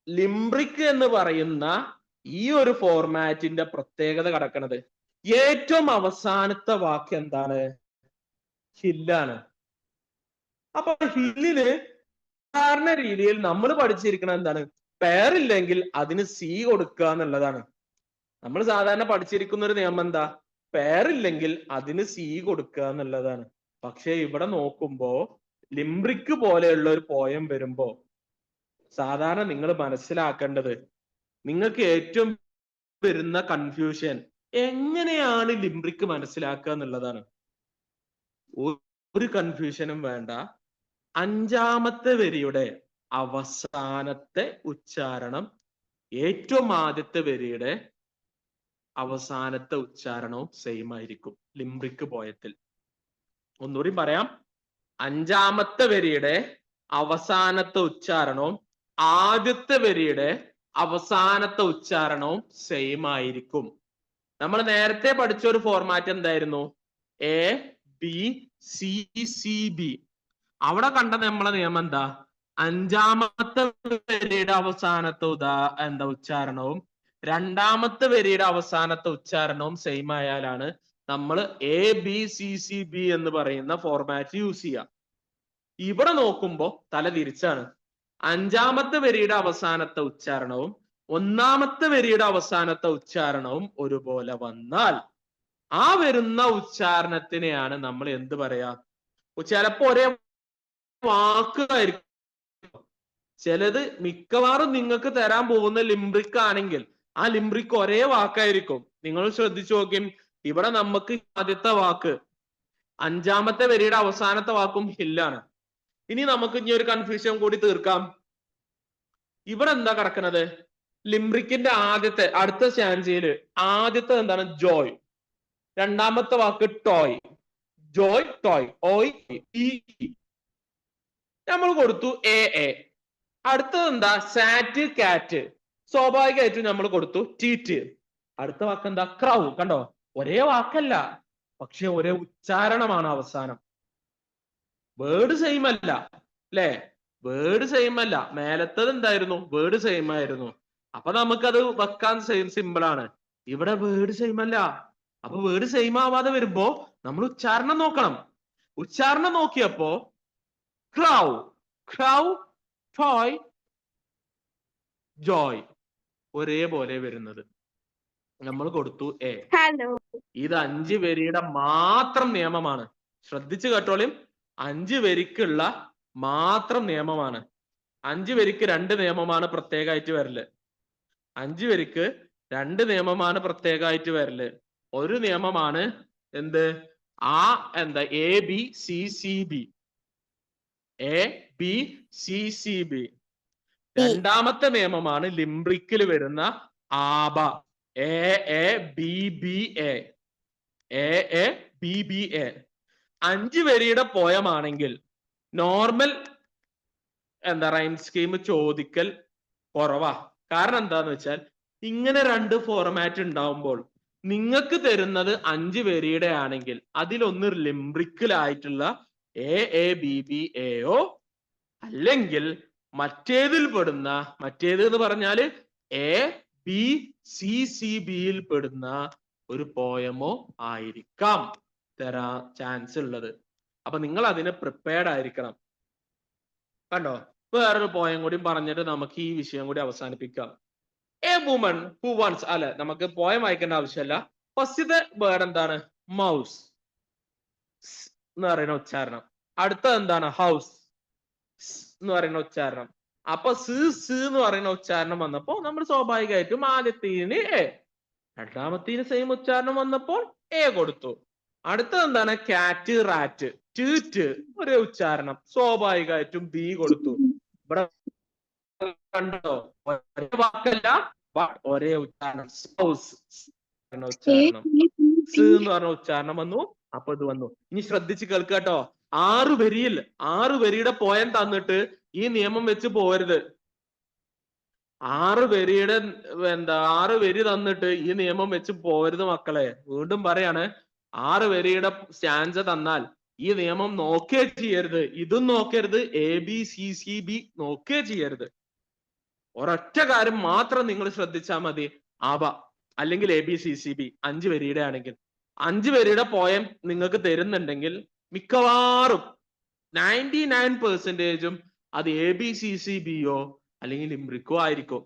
ലിംബ്രിക് എന്ന് പറയുന്ന ഈ ഒരു ഫോർമാറ്റിന്റെ പ്രത്യേകത കിടക്കുന്നത്. ഏറ്റവും അവസാനത്തെ വാക്ക് എന്താണ്? ഹില്ലാണ്. അപ്പൊ ഹില്ലിന് സാധാരണ രീതിയിൽ നമ്മൾ പഠിച്ചിരിക്കുന്നത് എന്താണ്? പേരില്ലെങ്കിൽ അതിന് സി കൊടുക്കുക എന്നുള്ളതാണ്. നമ്മൾ സാധാരണ പഠിച്ചിരിക്കുന്ന ഒരു നിയമം എന്താ? പേരില്ലെങ്കിൽ അതിന് സി കൊടുക്കുക എന്നുള്ളതാണ്. പക്ഷെ ഇവിടെ നോക്കുമ്പോ ലിംബ്രിക് പോലെയുള്ള ഒരു പോയം വരുമ്പോ സാധാരണ നിങ്ങൾ മനസ്സിലാക്കേണ്ടത്, നിങ്ങൾക്ക് ഏറ്റവും വരുന്ന കൺഫ്യൂഷൻ എങ്ങനെയാണ് ലിംബ്രിക് മനസ്സിലാക്കുക എന്നുള്ളതാണ്. ഒരു കൺഫ്യൂഷനും വേണ്ട. 5ാമത്തെ വരിയുടെ അവസാനത്തെ ഉച്ചാരണം ഏറ്റവും ആദ്യത്തെ വരിയുടെ അവസാനത്തെ ഉച്ചാരണവും സെയിം ആയിരിക്കും ലിംബ്രിക് പോയത്തിൽ. ഒന്നുകൂടി പറയാം. 5ാമത്തെ വരിയുടെ അവസാനത്തെ ഉച്ചാരണവും ആദ്യത്തെ വരിയുടെ അവസാനത്തെ ഉച്ചാരണവും സെയിം ആയിരിക്കും. നമ്മൾ നേരത്തെ പഠിച്ച ഒരു ഫോർമാറ്റ് എന്തായിരുന്നു? A B C C B. അവിടെ കണ്ട നമ്മളെ നിയമം എന്താ? 5ാമത്തെ വരിയുടെ അവസാനത്തെ ഉച്ചാരണവും 2ാമത്തെ വരിയുടെ അവസാനത്തെ ഉച്ചാരണവും സെയിം ആയാലാണ് നമ്മൾ A B C C B എന്ന് പറയുന്ന ഫോർമാറ്റ് യൂസ് ചെയ്യുക. ഇവിടെ നോക്കുമ്പോ തല തിരിച്ചാണ്. 5ാമത്തെ വരിയുടെ അവസാനത്തെ ഉച്ചാരണവും 1ാമത്തെ വരിയുടെ അവസാനത്തെ ഉച്ചാരണവും ഒരുപോലെ വന്നാൽ ആ വരുന്ന ഉച്ചാരണത്തിനെയാണ് നമ്മൾ എന്ത് പറയാ? ചിലപ്പോ ഒരേ വാക്കായിരിക്കും. ചിലത് മിക്കവാറും നിങ്ങൾക്ക് തരാൻ പോകുന്ന ലിംബ്രിക് ആണെങ്കിൽ ആ ലിംബ്രിക് ഒരേ വാക്കായിരിക്കും. നിങ്ങൾ ശ്രദ്ധിച്ചു നോക്കിയും. ഇവിടെ നമുക്ക് ആദ്യത്തെ വാക്ക് 5ാമത്തെ വരിയുടെ അവസാനത്തെ വാക്കും ഹില്ലാണ്. ഇനി നമുക്ക് ഇനി ഒരു കൺഫ്യൂഷൻ കൂടി തീർക്കാം. ഇവിടെ എന്താ കിടക്കുന്നത്? ലിംബ്രിക്കിന്റെ അടുത്ത സ്റ്റാൻസയില് ആദ്യത്തെ എന്താണ്? ജോയ്. 2ാമത്തെ വാക്ക് ടോയ്. ജോയ് ടോയ്. ഓയ് നമ്മൾ കൊടുത്തു എ എ. അടുത്തത് എന്താ? സാറ്റ് കാറ്റ്. സ്വാഭാവികമായിട്ടും നമ്മൾ കൊടുത്തു ടീറ്റ്. അടുത്ത വാക്ക് എന്താ? ക്രൗ. കണ്ടോ? ഒരേ വാക്കല്ല, പക്ഷെ ഒരേ ഉച്ചാരണമാണ് അവസാനം. വേർഡ് സെയിം അല്ല അല്ലെ? വേർഡ് സെയിം അല്ല. മേലത്തത് എന്തായിരുന്നു? വേർഡ് സെയിം ആയിരുന്നു. അപ്പൊ നമുക്കത് വെക്കാൻ സിമ്പിൾ ആണ്. ഇവിടെ വേർഡ് സെയിം അല്ല. അപ്പൊ വേർഡ് സെയിം ആവാതെ വരുമ്പോ നമ്മൾ ഉച്ചാരണം നോക്കണം. ഉച്ചാരണം നോക്കിയപ്പോ ക്രൗ, ക്രൗ, ടോയ്, ജോയ് ഒരേപോലെ വരുന്നത്. നമ്മൾ കൊടുത്തു എ. ഇത് 5 വരിയുടെ മാത്രം നിയമമാണ്. ശ്രദ്ധിച്ചു കേട്ടോളിയും. 5 വരിക്കുള്ള മാത്രം നിയമമാണ്. 5 വരിക്ക് 2 നിയമമാണ് പ്രത്യേകമായിട്ട് വരല്. 5 വരിക്ക് 2 നിയമമാണ് പ്രത്യേകമായിട്ട് വരല്. ഒരു നിയമമാണ് എന്ത്? A B C C B. A B C C B. 2ാമത്തെ നിയമമാണ് ലിംബ്രിക്കിൽ വരുന്ന ആബ. A A B B A. A A B B A. 5 വരിയുടെ പോയമാണെങ്കിൽ നോർമൽ റൈം സ്കീം ചോദിക്കൽ കുറവാ. കാരണം എന്താന്ന് വെച്ചാൽ ഇങ്ങനെ രണ്ട് ഫോർമാറ്റ് ഉണ്ടാവുമ്പോൾ നിങ്ങൾക്ക് തരുന്നത് 5 വരിയുടെ ആണെങ്കിൽ അതിലൊന്ന് ലിംബ്രിക്കിലായിട്ടുള്ള AABBAO അല്ലെങ്കിൽ മറ്റേതിൽ പെടുന്ന മറ്റേത് എന്ന് പറഞ്ഞാല് ABCCBയിൽ പെടുന്ന ഒരു പോയമോ ആയിരിക്കാം തരാൻ ചാൻസ് ഉള്ളത്. അപ്പൊ നിങ്ങൾ അതിന് പ്രിപ്പയർഡ് ആയിരിക്കണം. കണ്ടോ, വേറൊരു പോയം കൂടി പറഞ്ഞിട്ട് നമുക്ക് ഈ വിഷയം കൂടി അവസാനിപ്പിക്കാം. എ വുമൺ ഹു വൺസ്, അല്ലെ നമുക്ക് പോയം വായിക്കേണ്ട ആവശ്യമല്ല. ഫസ്റ്റത്തെ വേർഡ് എന്താണ്? മൗസ് എന്ന് പറയുന്ന ഉച്ചാരണം. അടുത്തത് എന്താണ്? ഹൗസ് എന്ന് പറയുന്ന ഉച്ചാരണം. അപ്പൊ സ് എന്ന് പറയുന്ന ഉച്ചാരണം വന്നപ്പോ നമ്മൾ സ്വാഭാവികമായിട്ടും ആദ്യത്തിന് എ, രണ്ടാമത്തിന് സെയിം ഉച്ചാരണം വന്നപ്പോൾ എ കൊടുത്തു. അടുത്തത് എന്താണ്? കാറ്റ്, റാറ്റ്, ടീറ്റ് ഒരേ ഉച്ചാരണം, സ്വാഭാവികമായിട്ടും ബി കൊടുത്തു. ഇവിടെ കണ്ടോ, ഒരേ വാക്കല്ല ഒരേ ഉച്ചാരണം. സ്പൗസ് ഉച്ചാരണം, സ് എന്ന് പറഞ്ഞ ഉച്ചാരണം വന്നു. അപ്പൊ ഇത് വന്നു. ഇനി ശ്രദ്ധിച്ച് കേൾക്കുക കേട്ടോ. 6 വരിയുടെ പോയം തന്നിട്ട് ഈ നിയമം വെച്ച് പോരുത്. 6 വരിയുടെ 6 വരി തന്നിട്ട് ഈ നിയമം വെച്ച് പോരുത് മക്കളെ. വീണ്ടും പറയാണ്, 6 വരിയുടെ സ്റ്റാൻസ തന്നാൽ ഈ നിയമം നോക്കേ ചെയ്യരുത്. ഇതും നോക്കരുത്, ABCCB നോക്കേ ചെയ്യരുത്. ഒരൊറ്റ കാര്യം മാത്രം നിങ്ങൾ ശ്രദ്ധിച്ചാൽ മതി. ആബ അല്ലെങ്കിൽ ABCCB 5 വരിയുടെ ആണെങ്കിൽ 5 വരിയുടെ പോയം നിങ്ങൾക്ക് തരുന്നുണ്ടെങ്കിൽ മിക്കവാറും 99% അത് ABCCBയോ അല്ലെങ്കിൽ ലിംബ്രിക്കോ ആയിരിക്കും.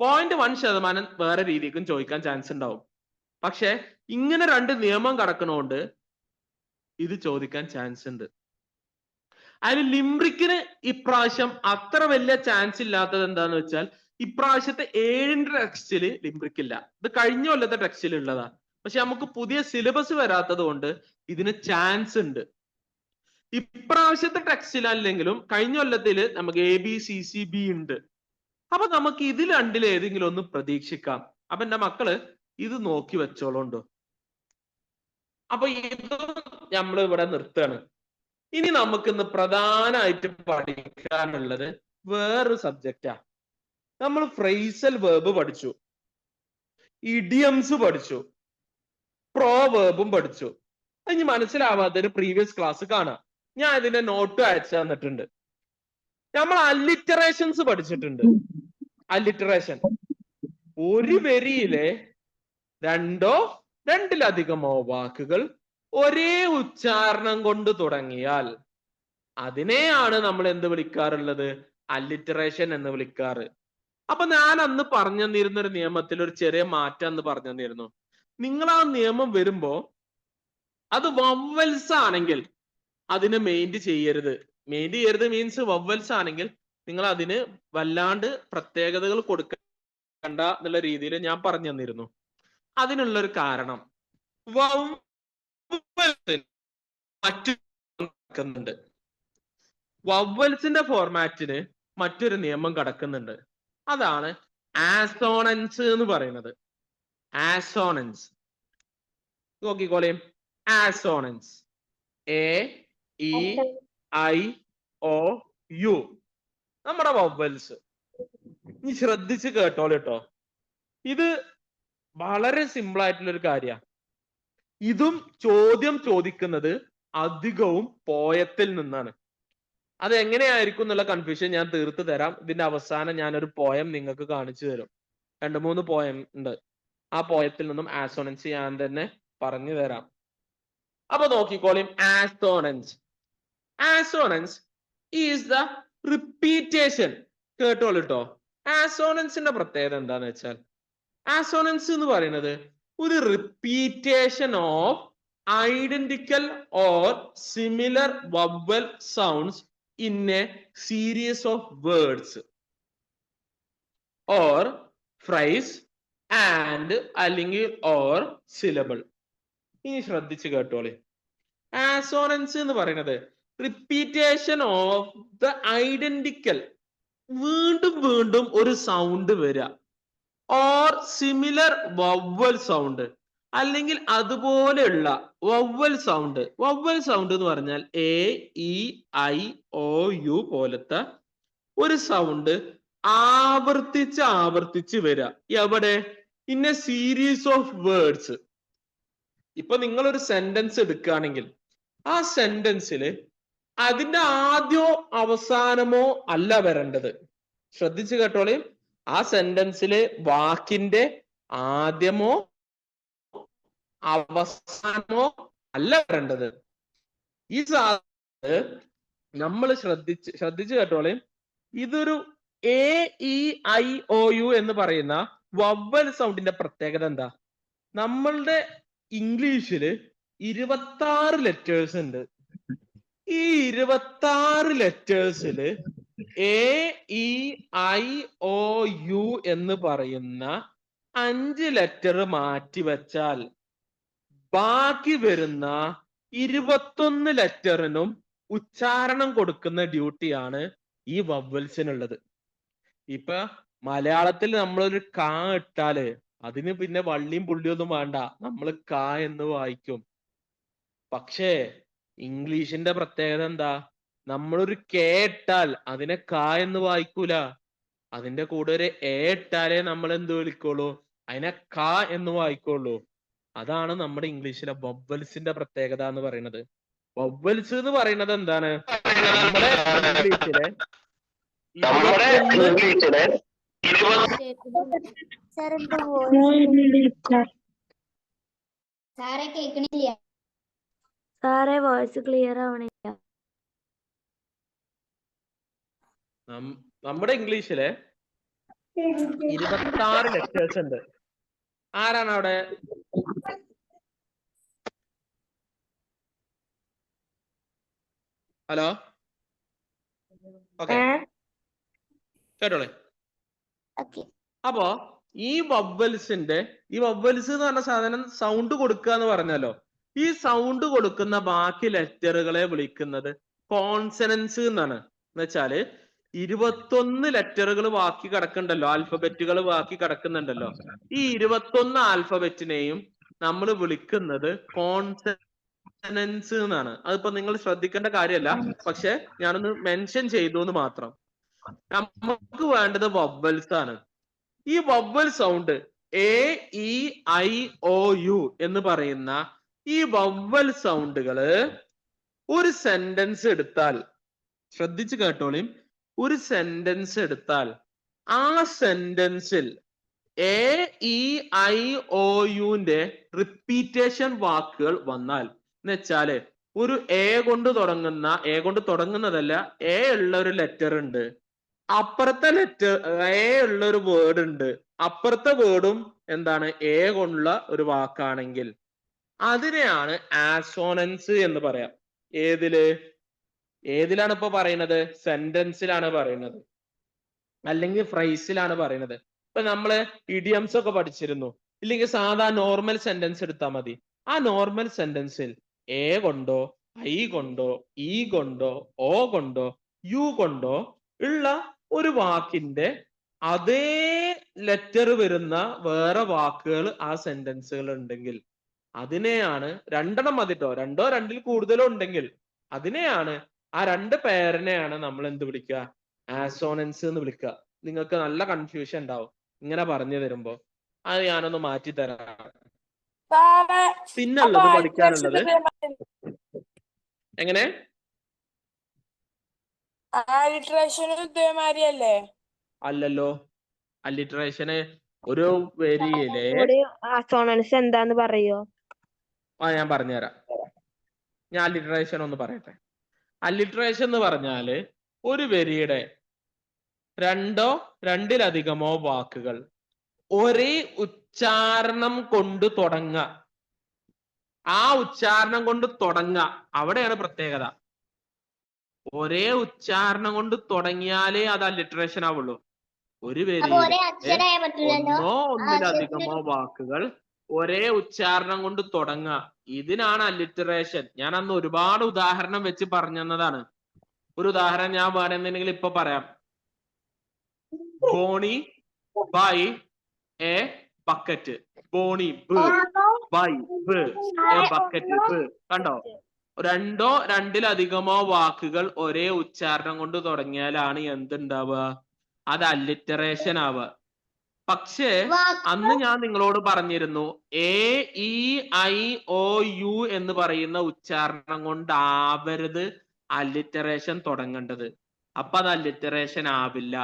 0.1% വേറെ രീതിക്കും ചോദിക്കാൻ ചാൻസ് ഉണ്ടാവും. പക്ഷെ ഇങ്ങനെ രണ്ട് നിയമം കടക്കണോണ്ട് ഇത് ചോദിക്കാൻ ചാൻസ് ഉണ്ട്. അതിന് ലിംബ്രിക്കിന് ഇപ്രാവശ്യം അത്ര വലിയ ചാൻസ് ഇല്ലാത്തത് എന്താന്ന് വെച്ചാൽ ഇപ്രാവശ്യത്തെ 7ന്റെ ടെക്സ്റ്റില് ലിംബ്രിക്ക് ഇല്ല. ഇത് കഴിഞ്ഞ കൊല്ലത്തെ ടെക്സ്റ്റിൽ ഉള്ളതാ. പക്ഷെ നമുക്ക് പുതിയ സിലബസ് വരാത്തത് കൊണ്ട് ഇതിന് ചാൻസ് ഉണ്ട്. ഇപ്രാവശ്യത്തെ ടെക്സ്റ്റിൽ അല്ലെങ്കിലും കഴിഞ്ഞ കൊല്ലത്തില് നമുക്ക് ABCCB ഉണ്ട്. അപ്പൊ നമുക്ക് ഇതിൽ രണ്ടിൽ ഏതെങ്കിലും ഒന്ന് പ്രതീക്ഷിക്കാം. അപ്പൊ എന്റെ മക്കള് ഇത് നോക്കി വെച്ചോളൂണ്ടോ. അപ്പൊ ഇത് നമ്മൾ ഇവിടെ നിർത്തുകയാണ്. ഇനി നമുക്കിന്ന് പ്രധാനമായിട്ട് പഠിക്കാനുള്ളത് വേറൊരു സബ്ജക്റ്റാ. നമ്മൾ ഫ്രേസൽ വേർബ് പഠിച്ചു, ഇഡിയംസ് പഠിച്ചു, പ്രോവേർബും പഠിച്ചു. ഇനി മനസ്സിലാവാത്തൊരു പ്രീവിയസ് ക്ലാസ് കാണാം. ഞാൻ ഇതിന്റെ നോട്ട് അയച്ചു തന്നിട്ടുണ്ട്. നമ്മൾ അല്ലിറ്ററേഷൻസ് പഠിച്ചിട്ടുണ്ട്. അല്ലിറ്ററേഷൻ, ഒരു വരിയിലെ രണ്ടോ രണ്ടിലധികമോ വാക്കുകൾ ഒരേ ഉച്ചാരണം കൊണ്ട് തുടങ്ങിയാൽ അതിനെയാണ് നമ്മൾ എന്ത് വിളിക്കാറുള്ളത്? അല്ലിറ്ററേഷൻ എന്ന് വിളിക്കാറ്. അപ്പൊ ഞാൻ അന്ന് പറഞ്ഞു തന്നിരുന്ന ഒരു നിയമത്തിൽ ഒരു ചെറിയ മാറ്റം എന്ന് പറഞ്ഞു തന്നിരുന്നു. നിങ്ങൾ ആ നിയമം വരുമ്പോ അത് വവ്വൽസ് ആണെങ്കിൽ അതിന് മെയിൻറ്റ് ചെയ്യരുത്. മെയിൻറ്റ് ചെയ്യരുത് മീൻസ് വവ്വൽസ് ആണെങ്കിൽ നിങ്ങൾ അതിന് വല്ലാണ്ട് പ്രത്യേകതകൾ കൊടുക്കണ്ട എന്നുള്ള രീതിയിൽ ഞാൻ പറഞ്ഞു തന്നിരുന്നു. അതിനുള്ളൊരു കാരണം മറ്റുണ്ട്. വവ്വൽസിന്റെ ഫോർമാറ്റിന് മറ്റൊരു നിയമം കടക്കുന്നുണ്ട്. അതാണ് ആസോണൻസ് എന്ന് പറയുന്നത്. ആസോണൻസ് നോക്കിക്കോളേം. ആസോണൻസ് AEIOU നമ്മുടെ വവ്വൽസ്. ഇനി ശ്രദ്ധിച്ച് കേട്ടോളൂ. ഇത് വളരെ സിമ്പിൾ ആയിട്ടുള്ള ഒരു കാര്യമാണ്. ഇതും ചോദ്യം ചോദിക്കുന്നത് അധികവും പോയത്തിൽ നിന്നാണ്. അത് എങ്ങനെയായിരിക്കും എന്നുള്ള കൺഫ്യൂഷൻ ഞാൻ തീർത്തു തരാം. ഇതിന്റെ അവസാനം ഞാനൊരു പോയം നിങ്ങൾക്ക് കാണിച്ചു തരും. 2-3 പോയം ഉണ്ട്. ആ പോയത്തിൽ നിന്നും ആസോണൻസ് ഞാൻ തന്നെ പറഞ്ഞു തരാം. അപ്പൊ നോക്കിക്കോളീം. ആസോണൻസ്. ആസോണൻസ് ഈസ് ദ റിപ്പീറ്റേഷൻ. കേട്ടോളൂട്ടോ. ആസോണൻസിന്റെ പ്രത്യേകത എന്താന്ന് വെച്ചാൽ ആസോണൻസ് എന്ന് പറയുന്നത് ഒരു repetition of identical or similar vowel sounds in A series of words or fries and അല്ലെങ്കിൽ ഓർ സിലബിൾ. ഇനി ശ്രദ്ധിച്ച് കേട്ടോളി. ആസോണൻസ് എന്ന് പറയുന്നത് റിപ്പീറ്റേഷൻ ഓഫ് ദ ഐഡന്റിക്കൽ, വീണ്ടും വീണ്ടും ഒരു സൗണ്ട് വരിക, ഓർ സിമിലർ വവ്വൽ സൗണ്ട് അല്ലെങ്കിൽ അതുപോലെയുള്ള വവ്വൽ സൗണ്ട്. വവ്വൽ സൗണ്ട് എന്ന് പറഞ്ഞാൽ AEIOU പോലത്തെ ഒരു സൗണ്ട് ആവർത്തിച്ച് വരിക. എവിടെ? In A series of words. ഇപ്പൊ നിങ്ങൾ ഒരു സെന്റൻസ് എടുക്കുകയാണെങ്കിൽ ആ സെന്റൻസിൽ അതിന്റെ ആദ്യമോ അവസാനമോ അല്ല വരേണ്ടത്. ശ്രദ്ധിച്ചു കേട്ടോളി. ആ സെന്റൻസില് വാക്കിന്റെ ആദ്യമോ അവസാനമോ അല്ല വരേണ്ടത്. ഈ സാധനം നമ്മൾ ശ്രദ്ധിച്ചു കേട്ടോളി. ഇതൊരു AEIOU എന്ന് പറയുന്ന വവ്വൽ സൗണ്ടിന്റെ പ്രത്യേകത എന്താ? നമ്മളുടെ ഇംഗ്ലീഷില് 26 ലെറ്റേഴ്സ് ഉണ്ട്. ഈ 26 ലെറ്റേഴ്സില് AEIOU എന്ന് പറയുന്ന 5 ലെറ്റർ മാറ്റി വെച്ചാൽ ബാക്കി വരുന്ന 21 ലെറ്ററിനും ഉച്ചാരണം കൊടുക്കുന്ന ഡ്യൂട്ടിയാണ് ഈ വവ്വൽസിനുള്ളത്. ഇപ്പൊ മലയാളത്തിൽ നമ്മളൊരു കാ ഇട്ടാല് അതിന് പിന്നെ വള്ളിയും പുള്ളിയൊന്നും വേണ്ട, നമ്മൾ കാ എന്ന് വായിക്കും. പക്ഷേ ഇംഗ്ലീഷിന്റെ പ്രത്യേകത എന്താ? നമ്മളൊരു കെ ഇട്ടാൽ അതിനെ കാ എന്ന് വായിക്കൂല, അതിന്റെ കൂടെ ഒരു എ ഇട്ടാലേ നമ്മൾ എന്ത് വിളിക്കുള്ളൂ? അതിനെ കാ എന്ന് വായിക്കുള്ളൂ. അതാണ് നമ്മുടെ ഇംഗ്ലീഷിലെ വവ്വൽസിന്റെ പ്രത്യേകത എന്ന് പറയുന്നത്. വവ്വൽസ് എന്ന് പറയുന്നത് എന്താണ്? നമ്മുടെ ഇംഗ്ലീഷിലെ സാറെ കേൾക്കണില്ല. സാറേ വോയിസ് ക്ലിയർ ആവണില്ല. നമ്മുടെ ഇംഗ്ലീഷിലെ 26 ലെറ്റേഴ്സ് ഉണ്ട്. ആരാണ് അവിടെ? ഹലോ, ഓക്കെ കേട്ടോളെ. അപ്പോ ഈ വവ്വൽസ് എന്ന് പറഞ്ഞ സാധനം സൗണ്ട് കൊടുക്കുക എന്ന് പറഞ്ഞല്ലോ. ഈ സൗണ്ട് കൊടുക്കുന്ന ബാക്കി ലെറ്ററുകളെ വിളിക്കുന്നത് കോൺസണൻസ് എന്നാണ്. എന്ന് വെച്ചാല് 21 ലെറ്ററുകൾ ബാക്കി കിടക്കുന്നുണ്ടല്ലോ, ആൽഫബറ്റുകൾ ബാക്കി കിടക്കുന്നുണ്ടല്ലോ. ഈ 21 ആൽഫബറ്റിനെയും നമ്മൾ വിളിക്കുന്നത് കോൺസണൻസ് എന്നാണ്. അതിപ്പോ നിങ്ങൾ ശ്രദ്ധിക്കേണ്ട കാര്യമല്ല, പക്ഷെ ഞാനൊന്ന് മെൻഷൻ ചെയ്തു എന്ന് മാത്രം. നമുക്ക് വേണ്ടത് വവ്വൽസ് ആണ്. ഈ വവ്വൽ സൗണ്ട് AEIOU എന്ന് പറയുന്ന ഈ വവ്വൽ സൗണ്ടുകള് ഒരു സെന്റൻസ് എടുത്താൽ, ശ്രദ്ധിച്ചു കേട്ടോളിം, ഒരു സെന്റൻസ് എടുത്താൽ ആ സെന്റൻസിൽ AEIOUന്റെ റിപ്പീറ്റേഷൻ വാക്കുകൾ വന്നാൽ, എന്ന് വെച്ചാല് ഒരു എ കൊണ്ട് തുടങ്ങുന്നതല്ല, എ ഉള്ള ഒരു ലെറ്റർ ഉണ്ട്, അപ്പുറത്തെ ലെറ്റർ എ ഉള്ള ഒരു വേർഡ് ഉണ്ട്, അപ്പുറത്തെ വേർഡും എന്താണ് എ കൊണ്ടുള്ള ഒരു വാക്കാണെങ്കിൽ അതിനെയാണ് ആസോണൻസ് എന്ന് പറയാം. ഏതിലാണ് ഇപ്പൊ പറയുന്നത്? സെന്റൻസിലാണ് പറയുന്നത്, അല്ലെങ്കിൽ ഫ്രൈസിലാണ് പറയുന്നത്. ഇപ്പൊ നമ്മള് ഇഡിയംസ് ഒക്കെ പഠിച്ചിരുന്നു. ഇല്ലെങ്കിൽ സാധാ നോർമൽ സെന്റൻസ് എടുത്താൽ മതി. ആ നോർമൽ സെന്റൻസിൽ എ കൊണ്ടോ ഐ കൊണ്ടോ ഇ കൊണ്ടോ ഓ കൊണ്ടോ യു കൊണ്ടോ ഉള്ള ഒരു വാക്കിന്റെ അതേ ലെറ്റർ വരുന്ന വേറെ വാക്കുകൾ ആ സെന്റൻസുകൾ ഉണ്ടെങ്കിൽ അതിനെയാണ്, രണ്ടെണ്ണം മതിട്ടോ, രണ്ടോ രണ്ടിൽ കൂടുതലോ ഉണ്ടെങ്കിൽ അതിനെയാണ്, ആ രണ്ട് പേരിനെയാണ് നമ്മൾ എന്ത് വിളിക്കുക? ആസോണൻസ് എന്ന് വിളിക്കുക. നിങ്ങൾക്ക് നല്ല കൺഫ്യൂഷൻ ഉണ്ടാവും ഇങ്ങനെ പറഞ്ഞു തരുമ്പോ. അത് ഞാനൊന്ന് മാറ്റി തരാം. പിന്നുള്ളത് പഠിക്കാനുള്ളത് എങ്ങനെ? അല്ലല്ലോ, അല്ലിട്രേഷന് ഒരു വരിയിലെ ആസോണൻസ് എന്താന്ന് പറയോ? ഞാൻ പറഞ്ഞുതരാം. ഞാൻ അല്ലിട്രേഷൻ ഒന്ന് പറയട്ടെ. അല്ലിട്രേഷൻ എന്ന് പറഞ്ഞാല് ഒരു വരിയുടെ രണ്ടോ രണ്ടിലധികമോ വാക്കുകൾ ഒരേ ഉച്ചാരണം കൊണ്ട് തുടങ്ങുക. ആ ഉച്ചാരണം കൊണ്ട് തുടങ്ങുക, അവിടെയാണ് പ്രത്യേകത. ഒരേ ഉച്ചാരണം കൊണ്ട് തുടങ്ങിയാലേ അത് അല്ലിട്രേഷൻ ആവുള്ളൂ. ഒരു വരിയുടെ ഒന്നോ ഒന്നിലധികമോ വാക്കുകൾ ഒരേ ഉച്ചാരണം കൊണ്ട് തുടങ്ങുക, ഇതിനാണ് അല്ലിട്രേഷൻ. ഞാൻ അന്ന് ഒരുപാട് ഉദാഹരണം വെച്ച് പറഞ്ഞു തന്നതാണ്. ഒരു ഉദാഹരണം ഞാൻ വേണമെന്നുണ്ടെങ്കിൽ ഇപ്പൊ പറയാം. Bonnie buy a bucket. Bonnie buy a bucket. കണ്ടോ? രണ്ടോ രണ്ടിലധികമോ വാക്കുകൾ ഒരേ ഉച്ചാരണം കൊണ്ട് തുടങ്ങിയാലാണ് എന്തുണ്ടാവുക? അത് അല്ലിറ്ററേഷൻ ആവുക. പക്ഷേ അന്ന് ഞാൻ നിങ്ങളോട് പറഞ്ഞിരുന്നു AEIOU എന്ന് പറയുന്ന ഉച്ചാരണം കൊണ്ടാവരുത് അല്ലിറ്ററേഷൻ തുടങ്ങേണ്ടത്. അപ്പൊ അത് അല്ലിറ്ററേഷൻ ആവില്ല.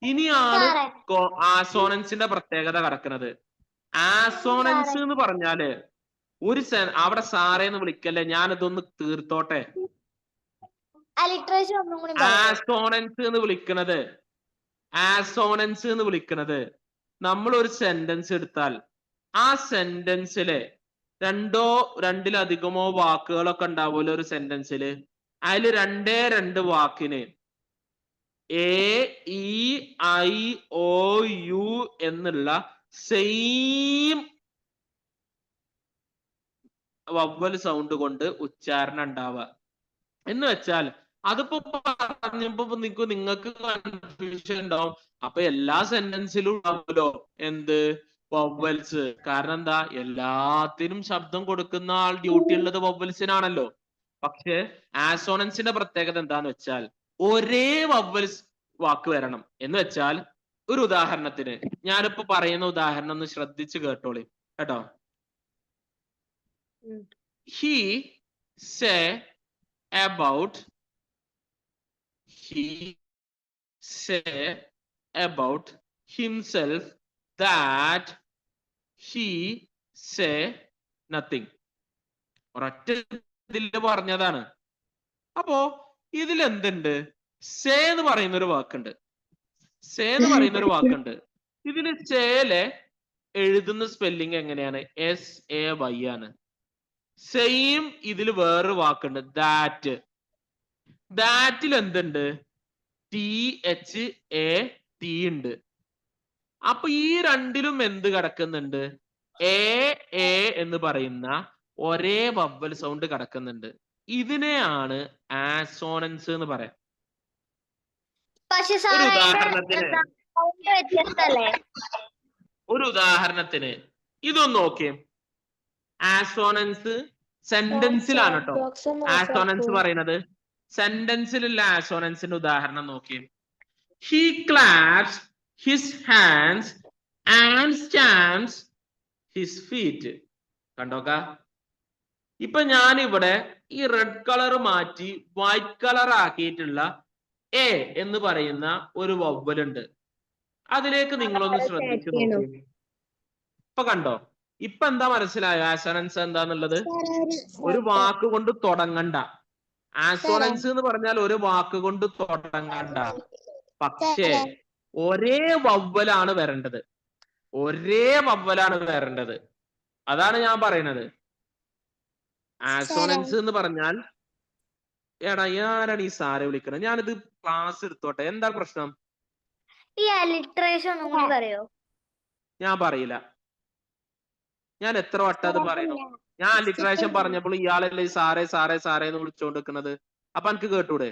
ഇനിയാണ് ആസോണൻസിന്റെ പ്രത്യേകത കിടക്കുന്നത്. ആസോണൻസ് എന്ന് പറഞ്ഞാല് അവിടെ സാറേന്ന് വിളിക്കല്ലേ, ഞാനിതൊന്ന് തീർത്തോട്ടെ. ആസോണൻസ് എന്ന് വിളിക്കുന്നത് നമ്മൾ ഒരു സെന്റൻസ് എടുത്താൽ ആ സെന്റൻസിലെ രണ്ടിലധികമോ വാക്കുകളൊക്കെ ഉണ്ടാവുമല്ലോ ഒരു സെന്റൻസില്. അതിൽ 2 വാക്കിന് AEIOU എന്നുള്ള സെയിം വവ്വൽ സൗണ്ട് കൊണ്ട് ഉച്ചാരണം ഉണ്ടാവുക. എന്ന് വെച്ചാൽ അതിപ്പോ പറഞ്ഞപ്പോ നിങ്ങൾക്ക് കൺഫ്യൂഷൻ ഉണ്ടാവും. അപ്പൊ എല്ലാ സെന്റൻസിലും ഉണ്ടാവുമല്ലോ എന്ത് വവ്വൽസ്. കാരണം എന്താ, എല്ലാത്തിനും ശബ്ദം കൊടുക്കുന്ന ആൾ ഡ്യൂട്ടി ഉള്ളത് വവ്വൽസിനാണല്ലോ. പക്ഷെ ആസോണൻസിന്റെ പ്രത്യേകത എന്താന്ന് വെച്ചാൽ ഒരേ വവ്വൽസ് വാക്ക് വരണം. എന്ന് വെച്ചാൽ ഒരു ഉദാഹരണത്തിന് ഞാനിപ്പോ പറയുന്ന ഉദാഹരണം ഒന്ന് ശ്രദ്ധിച്ച് കേട്ടോളി കേട്ടോ. He say about himself that he say nothing. ഒരൊറ്റ ഇതില് പറഞ്ഞതാണ്. അപ്പോ ഇതിൽ എന്തുണ്ട്? സേ എന്ന് പറയുന്ന ഒരു വാക്കുണ്ട്. ഇതില് സേലെ എഴുതുന്ന സ്പെല്ലിംഗ് എങ്ങനെയാണ്? SAY ആണ്. സെയിം ഇതിൽ വേറൊരു വാക്കുണ്ട് ദാറ്റിൽ എന്തുണ്ട്? THAT ഉണ്ട്. അപ്പൊ ഈ രണ്ടിലും എന്ത് കിടക്കുന്നുണ്ട്? A എന്ന് പറയുന്ന ഒരേ വവ്വൽ സൗണ്ട് കിടക്കുന്നുണ്ട്. ഇതിനെയാണ് ആസോണൻസ് എന്ന് പറയാം. ഒരു ഉദാഹരണത്തിന് ഇതൊന്ന് നോക്കിയേ. ആസോണൻസ് സെന്റൻസിലാണ് കേട്ടോ ആസോണൻസ് പറയുന്നത്. സെന്റൻസിലുള്ള ആസോണൻസിന്റെ ഉദാഹരണം നോക്കിയേ. He claps his hands and stamps his feet. കണ്ടോക്ക. ഇപ്പൊ ഞാൻ ഇവിടെ ഈ റെഡ് കളർ മാറ്റി വൈറ്റ് കളർ ആക്കിയിട്ടുള്ള A എന്ന് പറയുന്ന ഒരു വവ്വലുണ്ട്. അതിലേക്ക് നിങ്ങളൊന്ന് ശ്രദ്ധിച്ചു നോക്കൂ. ഇപ്പൊ കണ്ടോ? ഇപ്പൊ എന്താ മനസ്സിലായോ ആസോണൻസ് എന്താന്നുള്ളത്? ഒരു വാക്ക് കൊണ്ട് തുടങ്ങണ്ട. ആസോണൻസ് എന്ന് പറഞ്ഞാൽ ഒരു വാക്ക് കൊണ്ട് തുടങ്ങണ്ട. പക്ഷേ ഒരേ വവ്വലാണ് വരേണ്ടത്. അതാണ് ഞാൻ പറയുന്നത്. ആസോണൻസ് എന്ന് പറഞ്ഞാൽ എടാ ആരാണ് ഈ സാറെ വിളിക്കണത്? ഞാനിത് ക്ലാസ് എടുത്തോട്ടെ. എന്താ പ്രശ്നം? ഞാൻ പറയില്ല. ഞാൻ എത്ര വട്ടം അത് പറയുന്നു? ഞാൻ അലിട്രേഷൻ പറഞ്ഞപ്പോൾ ഇയാളല്ലേ സാറേ സാറേ സാറേ എന്ന് വിളിച്ചോണ്ടിരിക്കുന്നത്. അപ്പൊ എനിക്ക് കേട്ടൂടെ?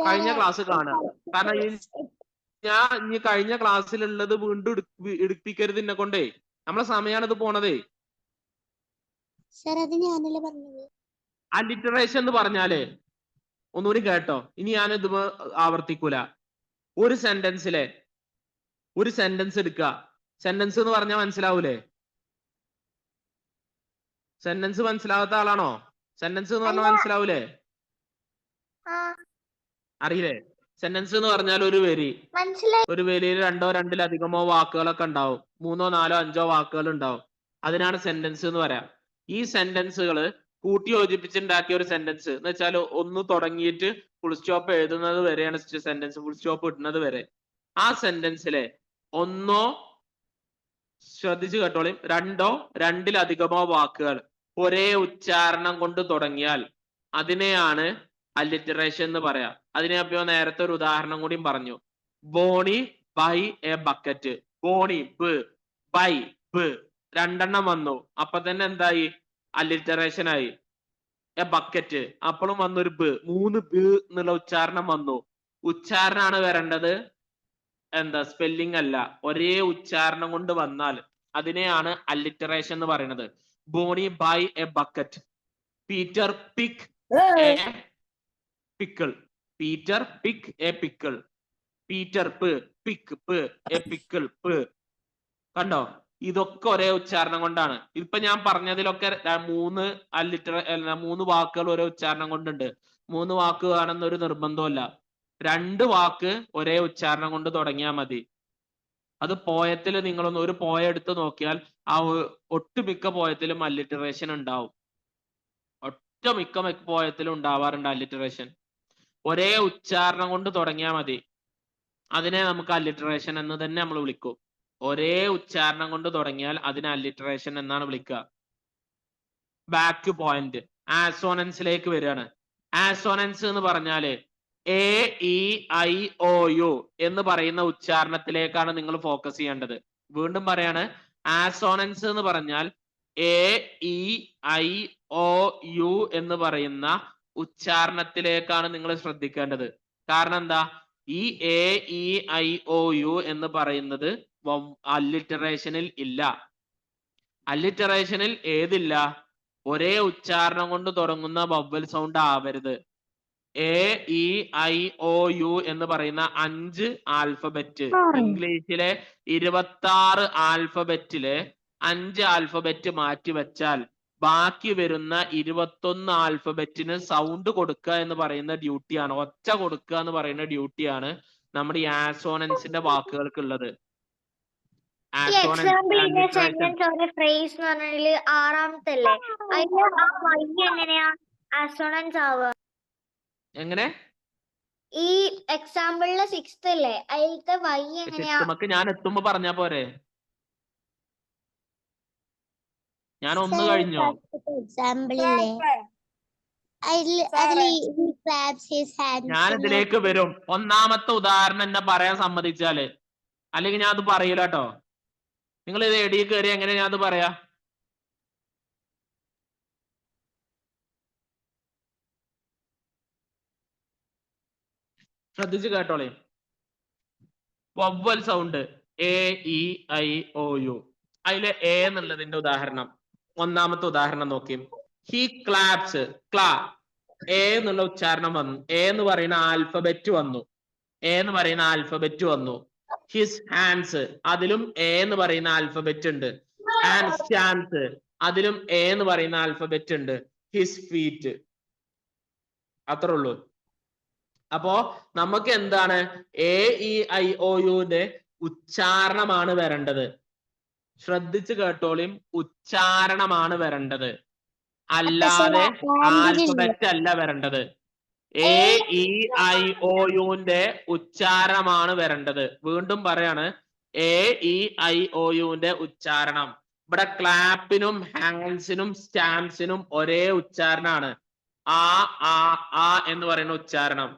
കഴിഞ്ഞ ക്ലാസ് കാണാം. കാരണം ഞാൻ ഇനി കഴിഞ്ഞ ക്ലാസ്സിലുള്ളത് വീണ്ടും എടുപ്പിക്കരുത് എന്നെ കൊണ്ടേ. നമ്മളെ സമയമാണ് ഇത് പോണതേ. അലിറ്ററേഷൻ എന്ന് പറഞ്ഞാല് ഒന്നുകൂടി കേട്ടോ. ഇനി ഞാനിത് ആവർത്തിക്കൂല. ഒരു സെന്റൻസിലെ ഒരു സെന്റൻസ് എടുക്കുക. സെന്റൻസ് എന്ന് പറഞ്ഞാൽ മനസ്സിലാവൂലേ? സെന്റൻസ് മനസ്സിലാവാത്ത ആളാണോ? സെന്റൻസ് എന്ന് പറഞ്ഞാൽ മനസ്സിലാവൂലേ? അറിയില്ലേ? സെന്റൻസ് എന്ന് പറഞ്ഞാൽ ഒരു വരിയിൽ 2 2-ലധികമോ വാക്കുകളൊക്കെ ഉണ്ടാവും. 3 4 5 വാക്കുകൾ ഉണ്ടാവും. അതിനാണ് സെന്റൻസ് എന്ന് പറയാം. ഈ സെന്റൻസുകൾ കൂട്ടി യോജിപ്പിച്ചുണ്ടാക്കിയ ഒരു സെന്റൻസ് എന്ന് വെച്ചാൽ ഒന്ന് തുടങ്ങിയിട്ട് ഫുൾ സ്റ്റോപ്പ് എഴുതുന്നത് വരെയാണ് സെന്റൻസ്. ഫുൾ സ്റ്റോപ്പ് ഇടുന്നത് വരെ. ആ സെന്റൻസിലെ ഒന്നോ, ശ്രദ്ധിച്ചു കേട്ടോളി, 2 2-ലധികമോ വാക്കുകൾ ഒരേ ഉച്ചാരണം കൊണ്ട് തുടങ്ങിയാൽ അതിനെയാണ് അലിറ്ററേഷൻ എന്ന് പറയാം. അതിനെപ്പോ നേരത്തെ ഒരു ഉദാഹരണം കൂടി പറഞ്ഞു. Bonnie buy a bucket. Bonnie ബ്, ബൈ ബ്, 2 എണ്ണം വന്നു. അപ്പൊ തന്നെ എന്തായി? അലിറ്ററേഷൻ ആയി. എ ബക്കറ്റ് അപ്പോഴും വന്നൊരു ബ്. 3 ബ് എന്നുള്ള ഉച്ചാരണം വന്നു. ഉച്ചാരണമാണ് വരേണ്ടത്, എന്താ സ്പെല്ലിംഗ് അല്ല. ഒരേ ഉച്ചാരണം കൊണ്ട് വന്നാൽ അതിനെയാണ് അലിറ്ററേഷൻ എന്ന് പറയുന്നത്. Bonnie buy a bucket. Peter pick a pickle. Peter pick a pickle. Peter പ് പിക്ക് പ് എ പിക്കിൾ പ്. കണ്ടോ? ഇതൊക്കെ ഒരേ ഉച്ചാരണം കൊണ്ടാണ്. ഇപ്പൊ ഞാൻ പറഞ്ഞതിലൊക്കെ 3 വാക്കുകൾ ഒരേ ഉച്ചാരണം കൊണ്ടുണ്ട്. 3 വാക്ക് വേണമെന്നൊരു നിർബന്ധമല്ല. 2 വാക്ക് ഒരേ ഉച്ചാരണം കൊണ്ട് തുടങ്ങിയാൽ മതി. അത് പോയത്തിൽ നിങ്ങളൊന്ന് ഒരു പോയ എടുത്ത് നോക്കിയാൽ ആ ഒട്ടുമിക്ക പോയത്തിലും അല്ലിറ്ററേഷൻ ഉണ്ടാവും. ഒട്ടുമിക്ക പോയത്തിലും ഉണ്ടാവാറുണ്ട് അല്ലിറ്ററേഷൻ. ഒരേ ഉച്ചാരണം കൊണ്ട് തുടങ്ങിയാൽ മതി. അതിനെ നമുക്ക് അല്ലിറ്ററേഷൻ എന്ന് തന്നെ നമ്മൾ വിളിക്കും. ഒരേ ഉച്ചാരണം കൊണ്ട് തുടങ്ങിയാൽ അതിനെ അല്ലിറ്ററേഷൻ എന്നാണ് വിളിക്കുക. ബാക്ക് പോയിന്റ് ആസോണൻസിലേക്ക് വരികയാണ്. ആസോണൻസ് എന്ന് പറഞ്ഞാല് A E I O U എന്ന് പറയുന്ന ഉച്ചാരണത്തിലേക്കാണ് നിങ്ങൾ ഫോക്കസ് ചെയ്യേണ്ടത്. വീണ്ടും പറയാണ്, ആസോണൻസ് എന്ന് പറഞ്ഞാൽ A E I O U എന്ന് പറയുന്ന ഉച്ചാരണത്തിലേക്കാണ് നിങ്ങൾ ശ്രദ്ധിക്കേണ്ടത്. കാരണം എന്താ? ഈ A E I O U എന്ന് പറയുന്നത് അല്ലിറ്ററേഷനിൽ ഇല്ല. അല്ലിറ്ററേഷനിൽ ഏതില്ല? ഒരേ ഉച്ചാരണം കൊണ്ട് തുടങ്ങുന്ന വവ്വൽ സൗണ്ട് ആവരുത്. A E I O U എന്ന് പറയുന്ന 5 ആൽഫബറ്റ്, ഇംഗ്ലീഷിലെ 26 ആൽഫബറ്റിലെ 5 ആൽഫബറ്റ് മാറ്റി വെച്ചാൽ ബാക്കി വരുന്ന 21 ആൽഫബറ്റിന് സൗണ്ട് കൊടുക്കുക എന്ന് പറയുന്ന ഡ്യൂട്ടിയാണ്, ഒച്ച കൊടുക്കുക എന്ന് പറയുന്ന ഡ്യൂട്ടിയാണ് നമ്മുടെ ഈ ആസോണൻസിന്റെ വാക്കുകൾക്കുള്ളത്. Example in a sentence or a phrase എന്ന് പറഞ്ഞാല് 6-ാമത്തല്ലേ, അതില് ആ വൈ എങ്ങനെയാ അസോണൻസ് ആവുക? എങ്ങനെ? ഈ എക്സാമ്പിളിലെ 6th അല്ലേ, അതിലത്തെ വൈ എങ്ങനെയാ? ഞാൻ എത്തുമ്പോ പറഞ്ഞാ പോരെ? ഞാൻ ഒന്ന് കഴിഞ്ഞോ? ഞാൻ ഇതിലേക്ക് വരും. ഒന്നാമത്തെ ഉദാഹരണം എന്നെ പറയാൻ സമ്മതിച്ചാല്, അല്ലെങ്കിൽ ഞാൻ അത് പറയൂല കേട്ടോ. നിങ്ങൾ ഇത് എടി കയറി എങ്ങനെ ഞാൻ അത് പറയാ? ശ്രദ്ധിച്ച് കേട്ടോളേ. Vowel sound A E I O U. അതിലെ എ എന്നുള്ളതിന്റെ ഉദാഹരണം, ഒന്നാമത്തെ ഉദാഹരണം നോക്കി. He claps. ക്ലാ എ എന്നുള്ള ഉച്ചാരണം വന്നു. എ എന്ന് പറയുന്ന ആൽഫബറ്റ് വന്നു. എ എന്ന് പറയുന്ന ആൽഫബറ്റ് വന്നു. ഹിസ് ഹാൻഡ്സ്, അതിലും എ എന്ന് പറയുന്ന ആൽഫബറ്റ് ഉണ്ട്. ആൻഡ് സ്റ്റാൻഡ്സ്, അതിലും എ എന്ന് പറയുന്ന ആൽഫബറ്റ് ഉണ്ട്. His feet. അത്രേ ഉള്ളൂ. അപ്പോ നമുക്ക് എന്താണ്? എ ഇ ഐ ഒ യുന്റെ ഉച്ചാരണമാണ് വരേണ്ടത്. ശ്രദ്ധിച്ച് കേട്ടോളിയും, ഉച്ചാരണമാണ് വരേണ്ടത്, അല്ലാതെ ആൽഫബറ്റ് അല്ല വരേണ്ടത്. എ ഇ ഐ ഒ യുന്റെ ഉച്ചാരണമാണ് വരേണ്ടത്. വീണ്ടും പറയാണ്, എ ഇ ഐ ഒ യുന്റെ ഉച്ചാരണം. ഇവിടെ ക്ലാപ്പിനും ഹാൻഡ്സിനും സ്റ്റാമ്പ്സിനും ഒരേ ഉച്ചാരണമാണ്. ആ എന്ന് പറയുന്ന ഉച്ചാരണം.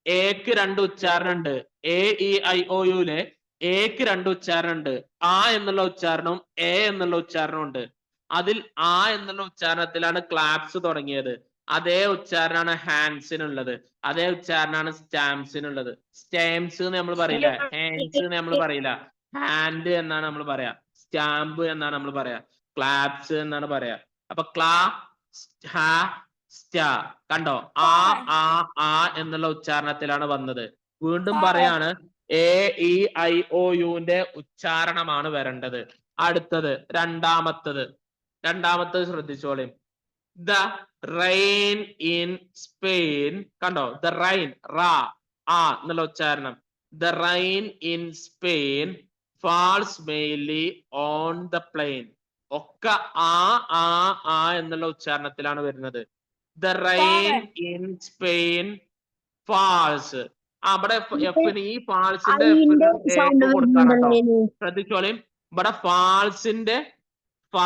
എക്ക് 2 ഉച്ചാരണം ഉണ്ട്. എ ഇ ഐ ഒ യുലെ എക്ക് 2 ഉച്ചാരണം ഉണ്ട്. ആ എന്നുള്ള ഉച്ചാരണവും എ എന്നുള്ള ഉച്ചാരണം ഉണ്ട്. അതിൽ ആ എന്നുള്ള ഉച്ചാരണത്തിലാണ് ക്ലാപ്സ് തുടങ്ങിയത്. അതേ ഉച്ചാരണമാണ് ഹാൻഡ്സിനുള്ളത്. അതേ ഉച്ചാരണമാണ് സ്റ്റാമ്പ്സിനുള്ളത്. സ്റ്റാമ്പ്സ് എന്ന് നമ്മൾ പറയില്ല, ഹാൻഡ്സ് എന്ന് നമ്മൾ പറയില്ല. ഹാൻഡ് എന്നാണ് നമ്മൾ പറയാ. സ്റ്റാമ്പ് എന്നാണ് നമ്മൾ പറയാ. ക്ലാപ്സ് എന്നാണ് പറയാ. അപ്പൊ ക്ലാ ഹാ സ്റ്റാ. കണ്ടോ? ആ എന്നുള്ള ഉച്ചാരണത്തിലാണ് വന്നത്. വീണ്ടും പറയാണ്, എ ഇ ഐ ഒ യുന്റെ ഉച്ചാരണമാണ് വരേണ്ടത്. അടുത്തത് രണ്ടാമത്തത് ശ്രദ്ധിച്ചോളി. The rain in Spain. കണ്ടോ? ദ റെയിൻ, റാ ആ എന്നുള്ള ഉച്ചാരണം. The rain in Spain falls mainly on the plain. ഒക്കെ ആ എന്നുള്ള ഉച്ചാരണത്തിലാണ് വരുന്നത്. The rain in Spain falls. ഇവിടെ എഫിന്, ഈ ഫാൾസിന്റെ കൊടുക്കണം. ശ്രദ്ധിച്ചോളി, ഇവിടെ ഫാൾസിന്റെ ഫ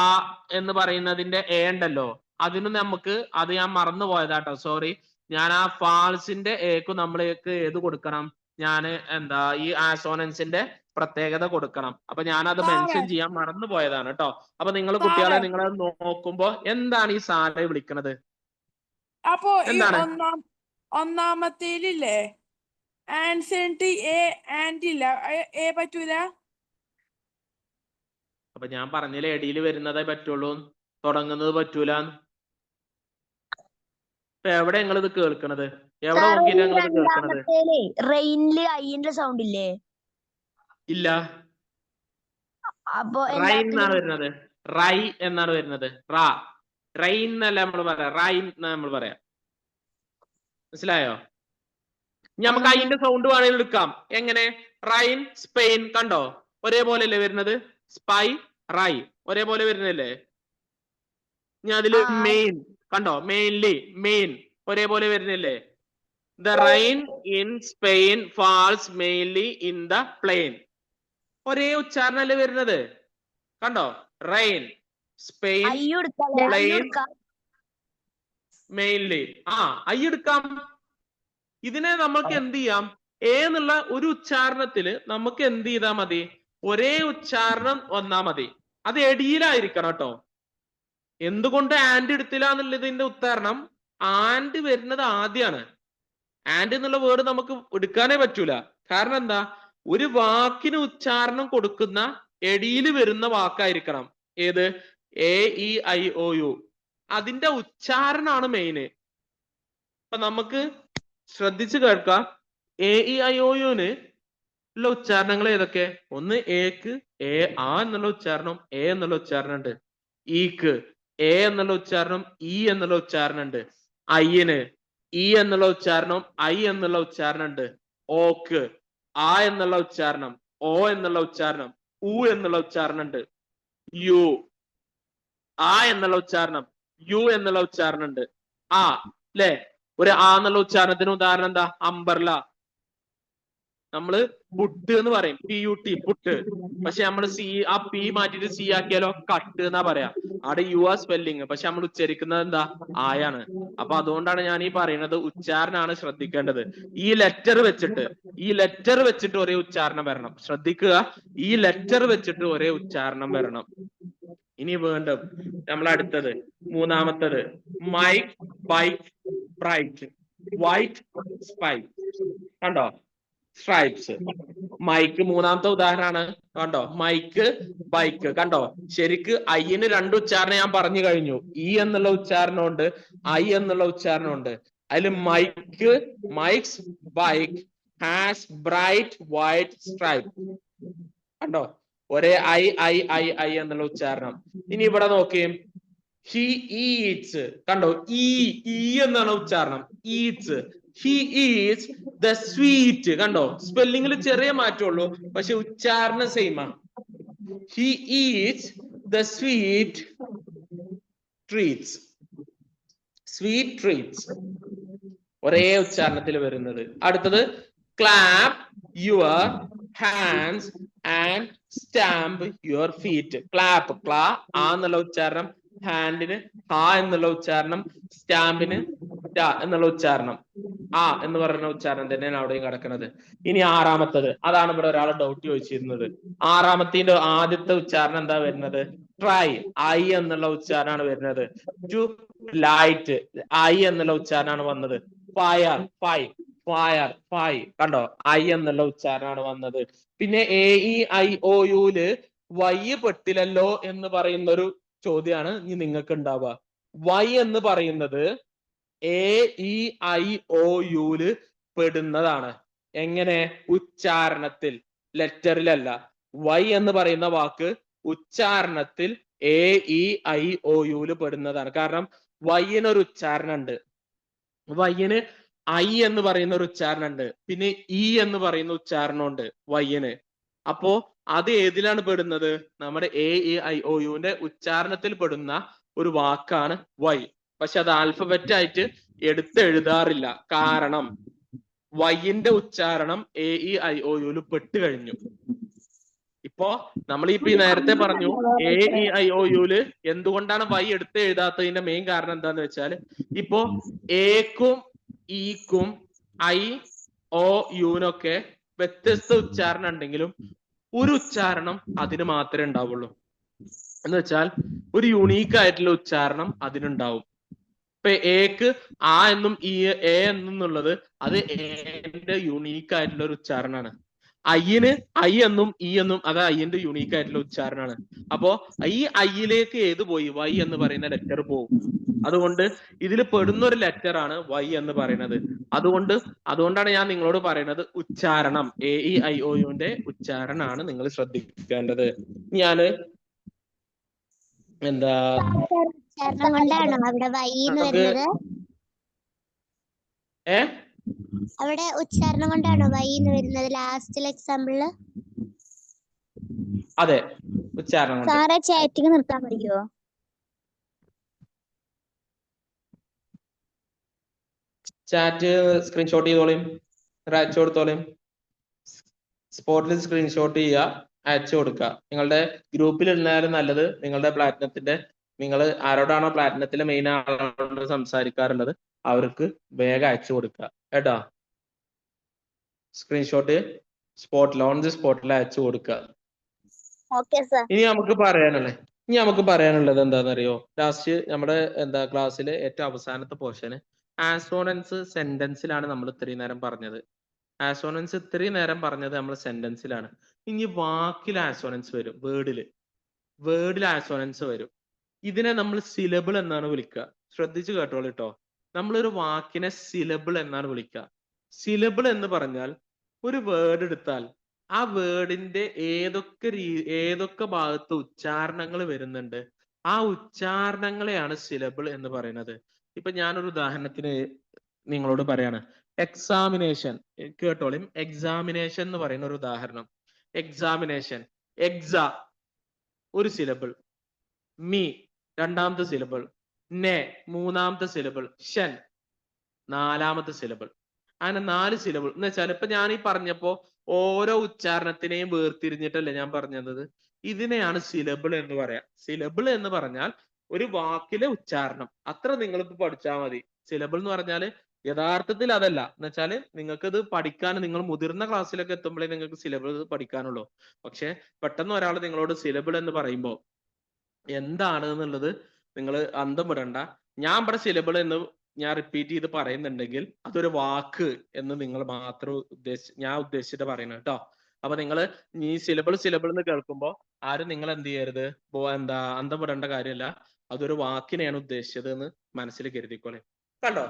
എന്ന് പറയുന്നതിന്റെ എ ഉണ്ടല്ലോ, അതിന് നമുക്ക്, അത് ഞാൻ മറന്നു പോയതാട്ടോ, സോറി. ഞാൻ ആ ഫാൾസിന്റെ എക്ക് നമ്മളേക്ക് ഏത് കൊടുക്കണം? ഞാന് ഈ ആസോണൻസിന്റെ പ്രത്യേകത കൊടുക്കണം. അപ്പൊ ഞാനത് മെൻഷൻ ചെയ്യാൻ മറന്നു പോയതാണ് കേട്ടോ. അപ്പൊ നിങ്ങൾ കുട്ടികളെ, നിങ്ങൾ നോക്കുമ്പോ എന്താണ് ഈ സാല വിളിക്കണത്? അപ്പോ ഒന്നാമത്തേലില്ലേ ആൻസർ എ ആൻഡ് ഇല്ല, എ പറ്റൂല. അപ്പൊ ഞാൻ പറഞ്ഞില്ലേ, എടിയിൽ വരുന്നതേ പറ്റുള്ളൂ, തുടങ്ങുന്നത് പറ്റൂല. ഇപ്പൊ എവിടെ നിങ്ങൾ ഇത് കേൾക്കണത്? എവിടെ നോക്കിയിട്ട് ഞങ്ങൾ ഇത് കേൾക്കണത്? റെയിനില് അയ്യന്റെ സൗണ്ട് ഇല്ലേ? ഇല്ല. അപ്പൊ റൈൻ എന്നാണ് വരുന്നത്. റൈ എന്നാണ് വരുന്നത്. റാ റൈൻ എന്നല്ല നമ്മൾ പറയാം, റൈൻ എന്നാ നമ്മൾ പറയാം. മനസ്സിലായോ? നമുക്ക് അതിന്റെ സൗണ്ട് വേണമെങ്കിൽ എടുക്കാം. എങ്ങനെ? റൈൻ സ്പെയിൻ കണ്ടോ ഒരേപോലെ അല്ലേ വരുന്നത്? സ്പൈ റൈ ഒരേപോലെ വരുന്നല്ലേ? ഞാൻ അതില് മെയിൻ കണ്ടോ, മെയിൻലി മെയിൻ ഒരേപോലെ വരുന്നില്ലേ? The rain in Spain falls mainly in the plain. ഒരേ ഉച്ചാരണല്ലേ വരുന്നത്. കണ്ടോ? Rain Spain plain mainly. I എടുക്കാം. ഇതിനെ നമുക്ക് എന്ത് ചെയ്യാം? എ എന്നുള്ള ഒരു ഉച്ചാരണത്തില് നമുക്ക് എന്ത് ചെയ്താൽ മതി? ഒരേ ഉച്ചാരണം വന്നാ മതി. അത് എടിയിലായിരിക്കണം കേട്ടോ. എന്തുകൊണ്ട് ആൻഡ് എടുത്തില്ല എന്നുള്ളതിന്റെ ഉദാഹരണം, ആൻഡ് വരുന്നത് ആദ്യമാണ്. ആൻഡ് എന്നുള്ള വേർഡ് നമുക്ക് എടുക്കാനേ പറ്റൂല. കാരണം എന്താ? ഒരു വാക്കിന് ഉച്ചാരണം കൊടുക്കുന്ന എടിയിൽ വരുന്ന വാക്കായിരിക്കണം. ഏത്? A E I O U. അതിന്റെ ഉച്ചാരണമാണ് മെയിന്. അപ്പൊ നമുക്ക് ശ്രദ്ധിച്ചു കേൾക്കാം. എ ഇ ഐ ഒ യുന് ഉള്ള ഉച്ചാരണങ്ങൾ ഏതൊക്കെ? ഒന്ന് എക്ക് എ ആ എന്നുള്ള ഉച്ചാരണം, എ എന്നുള്ള ഉച്ചാരണം ഉണ്ട്. ഈക്ക് എ എന്നുള്ള ഉച്ചാരണം, ഇ എന്നുള്ള ഉച്ചാരണം ഉണ്ട്. ഐന് ഇ എന്നുള്ള ഉച്ചാരണം, ഐ എന്നുള്ള ഉച്ചാരണം ഉണ്ട്. ഓക്ക് ആ എന്നുള്ള ഉച്ചാരണം, ഓ എന്നുള്ള ഉച്ചാരണം, ഉ എന്നുള്ള ഉച്ചാരണം ഉണ്ട്. യു ആ എന്നുള്ള ഉച്ചാരണം, യു എന്നുള്ള ഉച്ചാരണം ഉണ്ട്. ആ അല്ലെ? ഒരു ആ എന്നുള്ള ഉച്ചാരണത്തിന് ഉദാഹരണം എന്താ? അംബർല. നമ്മള് പുട്ട് എന്ന് പറയും, PUT പുട്ട്. പക്ഷെ നമ്മൾ ആ പി മാറ്റിട്ട് സി ആക്കിയാലോ? കട്ട് എന്നാ പറയാ. അവിടെ യു ആ സ്പെല്ലിങ്, പക്ഷെ നമ്മൾ ഉച്ചരിക്കുന്നത് എന്താ? ആയാണ്. അപ്പൊ അതുകൊണ്ടാണ് ഞാൻ ഈ പറയുന്നത്, ഉച്ചാരണമാണ് ശ്രദ്ധിക്കേണ്ടത്. ഈ ലെറ്റർ വെച്ചിട്ട് ഒരേ ഉച്ചാരണം വരണം. ശ്രദ്ധിക്കുക, ഈ ലെറ്റർ വെച്ചിട്ട് ഒരേ ഉച്ചാരണം വരണം. ഇനി വീണ്ടും നമ്മൾ അടുത്തത് മൂന്നാമത്തത് Mike bike bright white spike. കണ്ടോ? സ്ട്രൈപ്സ്. മൈക്ക് മൂന്നാമത്തെ ഉദാഹരണമാണ്. കണ്ടോ? Mike bike. കണ്ടോ? ശരിക്ക് ഐന് രണ്ട് ഉച്ചാരണം ഞാൻ പറഞ്ഞു കഴിഞ്ഞു. ഇ എന്നുള്ള ഉച്ചാരണമുണ്ട്, ഐ എന്നുള്ള ഉച്ചാരണമുണ്ട്. അതിൽ Mike Mike's bike has bright white stripe. കണ്ടോ? ഒരേ ഐ ഐ ഐ ഐ എന്നുള്ള ഉച്ചാരണം. ഇനി ഇവിടെ നോക്കിയേ, ഹി ഈറ്റ്സ്. കണ്ടോ? ഇ എന്നാണ് ഉച്ചാരണം. Eats. He eats the sweet. കണ്ടോ? സ്പെല്ലിംഗിൽ ചെറിയ മാറ്റമുള്ളൂ, പക്ഷെ ഉച്ചാരണം സെയിമാ. He eats the sweet treats. Sweet treats ഒരേ ഉച്ചാരണത്തിൽ വരുന്നത്. അടുത്തത് clap your hands and stamp your feet. Clap ക്ലാ ആ എന്നുള്ള ഉച്ചാരണം, ഹാൻഡിന് ഹാ എന്നുള്ള ഉച്ചാരണം, സ്റ്റാമ്പിന് ടാ എന്നുള്ള ഉച്ചാരണം. ആ എന്ന് പറയുന്ന ഉച്ചാരണം തന്നെയാണ് അവിടെയും കിടക്കുന്നത്. ഇനി ആറാമത്തത്, അതാണ് ഇവിടെ ഒരാൾ ഡൗട്ട് ചോദിച്ചിരുന്നത്. ആറാമത്തിന്റെ ആദ്യത്തെ ഉച്ചാരണം എന്താ വരുന്നത്? ട്രൈ. ഐ എന്നുള്ള ഉച്ചാരണമാണ് വരുന്നത്. ടു ലൈറ്റ് ഐ എന്നുള്ള ഉച്ചാരണമാണ് വന്നത്. ഫയർ ഫൈ ഫയർ ഫൈ. കണ്ടോ? ഐ എന്നുള്ള ഉച്ചാരണമാണ് വന്നത്. പിന്നെ എ ഇ ഐ ഒ യുല് വൈ പെട്ടില്ലല്ലോ എന്ന് പറയുന്ന ഒരു ചോദ്യമാണ് ഇനി നിങ്ങൾക്ക് ഉണ്ടാവുക. വൈ എന്ന് പറയുന്നത് എ ഇ ഐ ഒ യുല് പെടുന്നതാണ്. എങ്ങനെ? ഉച്ചാരണത്തിൽ, ലെറ്ററിലല്ല. വൈ എന്ന് പറയുന്ന വാക്ക് ഉച്ചാരണത്തിൽ എ ഇ ഐ ഒ യുല് പെടുന്നതാണ്. കാരണം വൈന് ഒരു ഉച്ചാരണം ഉണ്ട്. വൈന് ഐ എന്ന് പറയുന്ന ഒരു ഉച്ചാരണം ഉണ്ട്, പിന്നെ ഇ എന്ന് പറയുന്ന ഉച്ചാരണം ഉണ്ട് വൈന്. അപ്പോ അത് ഏതിലാണ് പെടുന്നത്? നമ്മുടെ എ ഇ ഐ ഒ യുവിന്റെ ഉച്ചാരണത്തിൽ പെടുന്ന ഒരു വാക്കാണ് വൈ. പക്ഷെ അത് ആൽഫബറ്റ് ആയിട്ട് എടുത്തെഴുതാറില്ല. കാരണം വൈന്റെ ഉച്ചാരണം എ ഇ ഐ ഒ യുവിൽ പെട്ട് കഴിഞ്ഞു. ഇപ്പോ നമ്മൾ ഈ നേരത്തെ പറഞ്ഞു എ ഇ ഐ ഒ യുല് എന്തുകൊണ്ടാണ് വൈ എടുത്ത് എഴുതാത്തതിന്റെ മെയിൻ കാരണം എന്താന്ന് വെച്ചാൽ, ഇപ്പോ എക്കും ഇക്കും ഐ ഒ യുനൊക്കെ വ്യത്യസ്ത ഉച്ചാരണം ഉണ്ടെങ്കിലും ഒരു ഉച്ചാരണം അതിന് മാത്രമേ ഉണ്ടാവുള്ളൂ. എന്ന് വെച്ചാൽ ഒരു യുണീക്ക് ആയിട്ടുള്ള ഉച്ചാരണം അതിനുണ്ടാവും. ഇപ്പൊ എക്ക് ആ എന്നും എ എന്നുള്ളത് അത് എന്റെ യുണീക്ക് ആയിട്ടുള്ള ഒരു ഉച്ചാരണമാണ്. ഐന് ഐ എന്നും ഇ എന്നും അത് ഐന്റെ യുണീക്ക് ആയിട്ടുള്ള ഉച്ചാരണമാണ്. അപ്പോ ഈ ഐയിലേക്ക് ഏത് പോയി? വൈ എന്ന് പറയുന്ന ലെറ്റർ പോകും. അതുകൊണ്ട് ഇതിൽ പെടുന്ന ഒരു ലെറ്റർ ആണ് വൈ എന്ന് പറയുന്നത്. അതുകൊണ്ടാണ് ഞാൻ നിങ്ങളോട് പറയുന്നത് ഉച്ചാരണം, AEIOUന്റെ ഉച്ചാരണമാണ് നിങ്ങൾ ശ്രദ്ധിക്കേണ്ടത്. ഞാന് എന്താ ഉച്ചാരണം കൊണ്ടാണോ അവിടെ വൈ എന്ന് വരുന്നത്? അവിടെ ഉച്ചാരണം കൊണ്ടാണോ വൈ എന്ന് വരുന്നത് ലാസ്റ്റിലെ എക്സാമ്പിളില്? അതെ, ഉച്ചാരണം. സാറെ ചാറ്റിങ് നിർത്താൻ പറ്റുമോ? ചാറ്റ് സ്ക്രീൻഷോട്ട് ചെയ്തോളയും, അയച്ചു കൊടുത്തോളയും. സ്പോട്ടിൽ സ്ക്രീൻഷോട്ട് ചെയ്യുക, അയച്ചു കൊടുക്കുക. നിങ്ങളുടെ ഗ്രൂപ്പിൽ ഇരുന്നാലും നല്ലത്. നിങ്ങളുടെ പ്ലാറ്റിനത്തിന്റെ, നിങ്ങൾ ആരോടാണോ പ്ലാറ്റിനത്തിലെ മെയിൻ ആളോട് സംസാരിക്കാറുള്ളത് അവർക്ക് വേഗം അയച്ചു കൊടുക്കുക കേട്ടോ. സ്ക്രീൻഷോട്ട് സ്പോട്ടിൽ, ഓൺ ദി സ്പോട്ടിൽ അയച്ചു കൊടുക്കുക. ഇനി നമുക്ക് പറയാനുള്ളത് എന്താണെന്നറിയോ? ലാസ്റ്റ് നമ്മുടെ ക്ലാസ്സിലെ ഏറ്റവും അവസാനത്തെ പോർഷന് ആസോണൻസ് സെന്റൻസിലാണ് നമ്മൾ ഇത്രയും നേരം പറഞ്ഞത്. ആസോണൻസ് ഇത്രയും നേരം പറഞ്ഞത് നമ്മൾ സെന്റൻസിലാണ്. ഇനി വാക്കിൽ ആസോണൻസ് വരും, വേർഡിൽ ആസോണൻസ് വരും. ഇതിനെ നമ്മൾ സിലബിൾ എന്നാണ് വിളിക്കുക. ശ്രദ്ധിച്ചു കേട്ടോളൂ കേട്ടോ. നമ്മളൊരു വാക്കിനെ സിലബിൾ എന്നാണ് വിളിക്കുക. സിലബിൾ എന്ന് പറഞ്ഞാൽ ഒരു വേർഡ് എടുത്താൽ ആ വേർഡിന്റെ ഏതൊക്കെ ഭാഗത്ത് ഉച്ചാരണങ്ങൾ വരുന്നുണ്ട്, ആ ഉച്ചാരണങ്ങളെയാണ് സിലബിൾ എന്ന് പറയുന്നത്. ഇപ്പൊ ഞാനൊരു ഉദാഹരണത്തിന് നിങ്ങളോട് പറയാണ്, എക്സാമിനേഷൻ. കേട്ടോളും, എക്സാമിനേഷൻ എന്ന് പറയുന്ന ഒരു ഉദാഹരണം. എക്സാമിനേഷൻ, എക്സാ ഒരു സിലബിൾ, മീ രണ്ടാമത്തെ സിലബിൾ, നെ മൂന്നാമത്തെ സിലബിൾ, ഷൻ നാലാമത്തെ സിലബിൾ. അങ്ങനെ 4 സിലബിൾ എന്ന് വെച്ചാൽ ഇപ്പൊ ഞാൻ ഈ പറഞ്ഞപ്പോ ഓരോ ഉച്ചാരണത്തിനെയും വേർതിരിഞ്ഞിട്ടല്ലേ ഞാൻ പറഞ്ഞത്. ഇതിനെയാണ് സിലബിൾ എന്ന് പറയാം. സിലബിൾ എന്ന് പറഞ്ഞാൽ ഒരു വാക്കിലെ ഉച്ചാരണം. അത്ര നിങ്ങളിപ്പോ പഠിച്ചാൽ മതി. സിലബിൾ എന്ന് പറഞ്ഞാൽ യഥാർത്ഥത്തിൽ അതല്ല. എന്ന് വെച്ചാൽ നിങ്ങൾക്ക് ഇത് പഠിക്കാൻ, നിങ്ങൾ മുതിർന്ന ക്ലാസ്സിലൊക്കെ എത്തുമ്പോഴേ നിങ്ങൾക്ക് സിലബിൾ പഠിക്കാനുള്ളൂ. പക്ഷെ പെട്ടെന്ന് ഒരാൾ നിങ്ങളോട് സിലബിൾ എന്ന് പറയുമ്പോൾ എന്താണ് എന്നുള്ളത് നിങ്ങൾ അന്തം വിടണ്ട. ഞാൻ ഇവിടെ സിലബിൾ എന്ന് ഞാൻ റിപ്പീറ്റ് ചെയ്ത് പറയുന്നുണ്ടെങ്കിൽ അതൊരു വാക്ക് എന്ന് നിങ്ങൾ മാത്രം ഞാൻ ഉദ്ദേശിച്ചിട്ട് പറയുന്നത് കേട്ടോ. അപ്പൊ നിങ്ങൾ ഈ സിലബിൾ എന്ന് കേൾക്കുമ്പോൾ ആരും നിങ്ങൾ എന്ത് ചെയ്യരുത്, അന്തം വിടേണ്ട കാര്യമല്ല. അതൊരു വാക്കിനെയാണ് ഉദ്ദേശിച്ചത് എന്ന് മനസ്സിൽ കരുതിക്കോളെ. കണ്ടോ,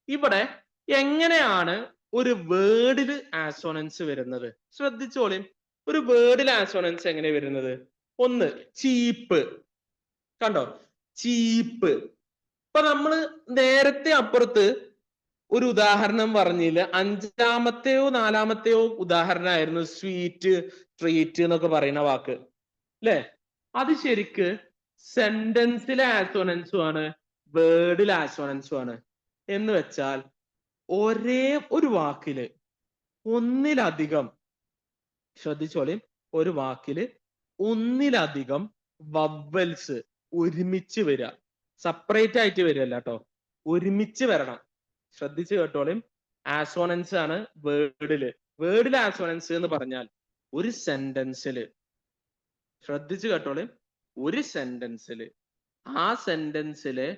ഇവിടെ എങ്ങനെയാണ് ഒരു വേർഡിൽ ആസോണൻസ് വരുന്നത് ശ്രദ്ധിച്ചോളി. ഒരു വേർഡിൽ ആസോണൻസ് എങ്ങനെ വരുന്നത്? ഒന്ന്, ചീപ്പ്. കണ്ടോ, ചീപ്പ്. ഇപ്പൊ നമ്മള് നേരത്തെ അപ്പുറത്ത് ഒരു ഉദാഹരണം പറഞ്ഞില്ല, 5-ാമത്തെയോ 4-ാമത്തെയോ ഉദാഹരണമായിരുന്നു സ്വീറ്റ്, ട്രീറ്റ് എന്നൊക്കെ പറയുന്ന വാക്ക് അല്ലെ? അത് ശരിക്ക് സെന്റൻസിലെ ആസോണൻസും ആണ്, വേർഡിലെ ആസോണൻസും ആണ്. എന്ന് വെച്ചാൽ ഒരേ ഒരു വാക്കില് ഒന്നിലധികം, ശ്രദ്ധിച്ചോളി, ഒരു വാക്കില് ഒന്നിലധികം വവ്വൽസ് ഒരുമിച്ച് വരിക. സെപ്പറേറ്റ് ആയിട്ട് വരികയല്ല കേട്ടോ, ഒരുമിച്ച് വരണം. ശ്രദ്ധിച്ച് കേട്ടോളും. ആസോണൻസ് ആണ് വേർഡിലെ ആസോണൻസ് എന്ന് പറഞ്ഞാൽ ഒരു സെന്റൻസില്, ശ്രദ്ധിച്ച് കേട്ടോളും, ഒരു സെന്റൻസില് ആ സെന്റൻസിലെ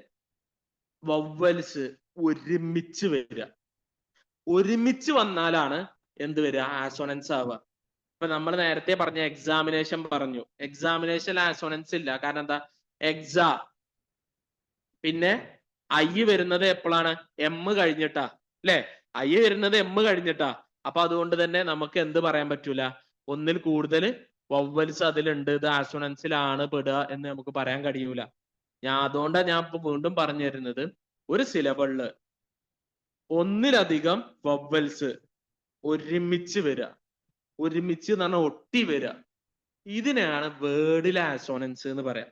വവ്വൽസ് ഒരുമിച്ച് വരിക. ഒരുമിച്ച് വന്നാലാണ് എന്ത് വരിക? ആസോണൻസ് ആവുക. ഇപ്പൊ നമ്മൾ നേരത്തെ പറഞ്ഞ എക്സാമിനേഷൻ പറഞ്ഞു. എക്സാമിനേഷൻ ആസോണൻസ് ഇല്ല. കാരണം എന്താ? എക്സാ, പിന്നെ ഐ വരുന്നത് എപ്പോഴാണ്? എം കഴിഞ്ഞിട്ടാ അല്ലെ? ഐ വരുന്നത് എം കഴിഞ്ഞിട്ടാ. അപ്പൊ അതുകൊണ്ട് തന്നെ നമുക്ക് എന്ത് പറയാൻ പറ്റൂല? ഒന്നിൽ കൂടുതൽ വവ്വൽസ് അതിലുണ്ട്, ഇത് ആസോണൻസിലാണ് പെടുക എന്ന് നമുക്ക് പറയാൻ കഴിയൂല. അതുകൊണ്ടാണ് ഞാൻ ഇപ്പൊ വീണ്ടും പറഞ്ഞു തരുന്നത്, ഒരു സിലബിളില് ഒന്നിലധികം വവ്വൽസ് ഒരുമിച്ച് വരിക, ഒരുമിച്ച് എന്ന് പറഞ്ഞാൽ ഒട്ടി വരിക, ഇതിനെയാണ് വേർഡിലെ ആസോണൻസ് എന്ന് പറയാം.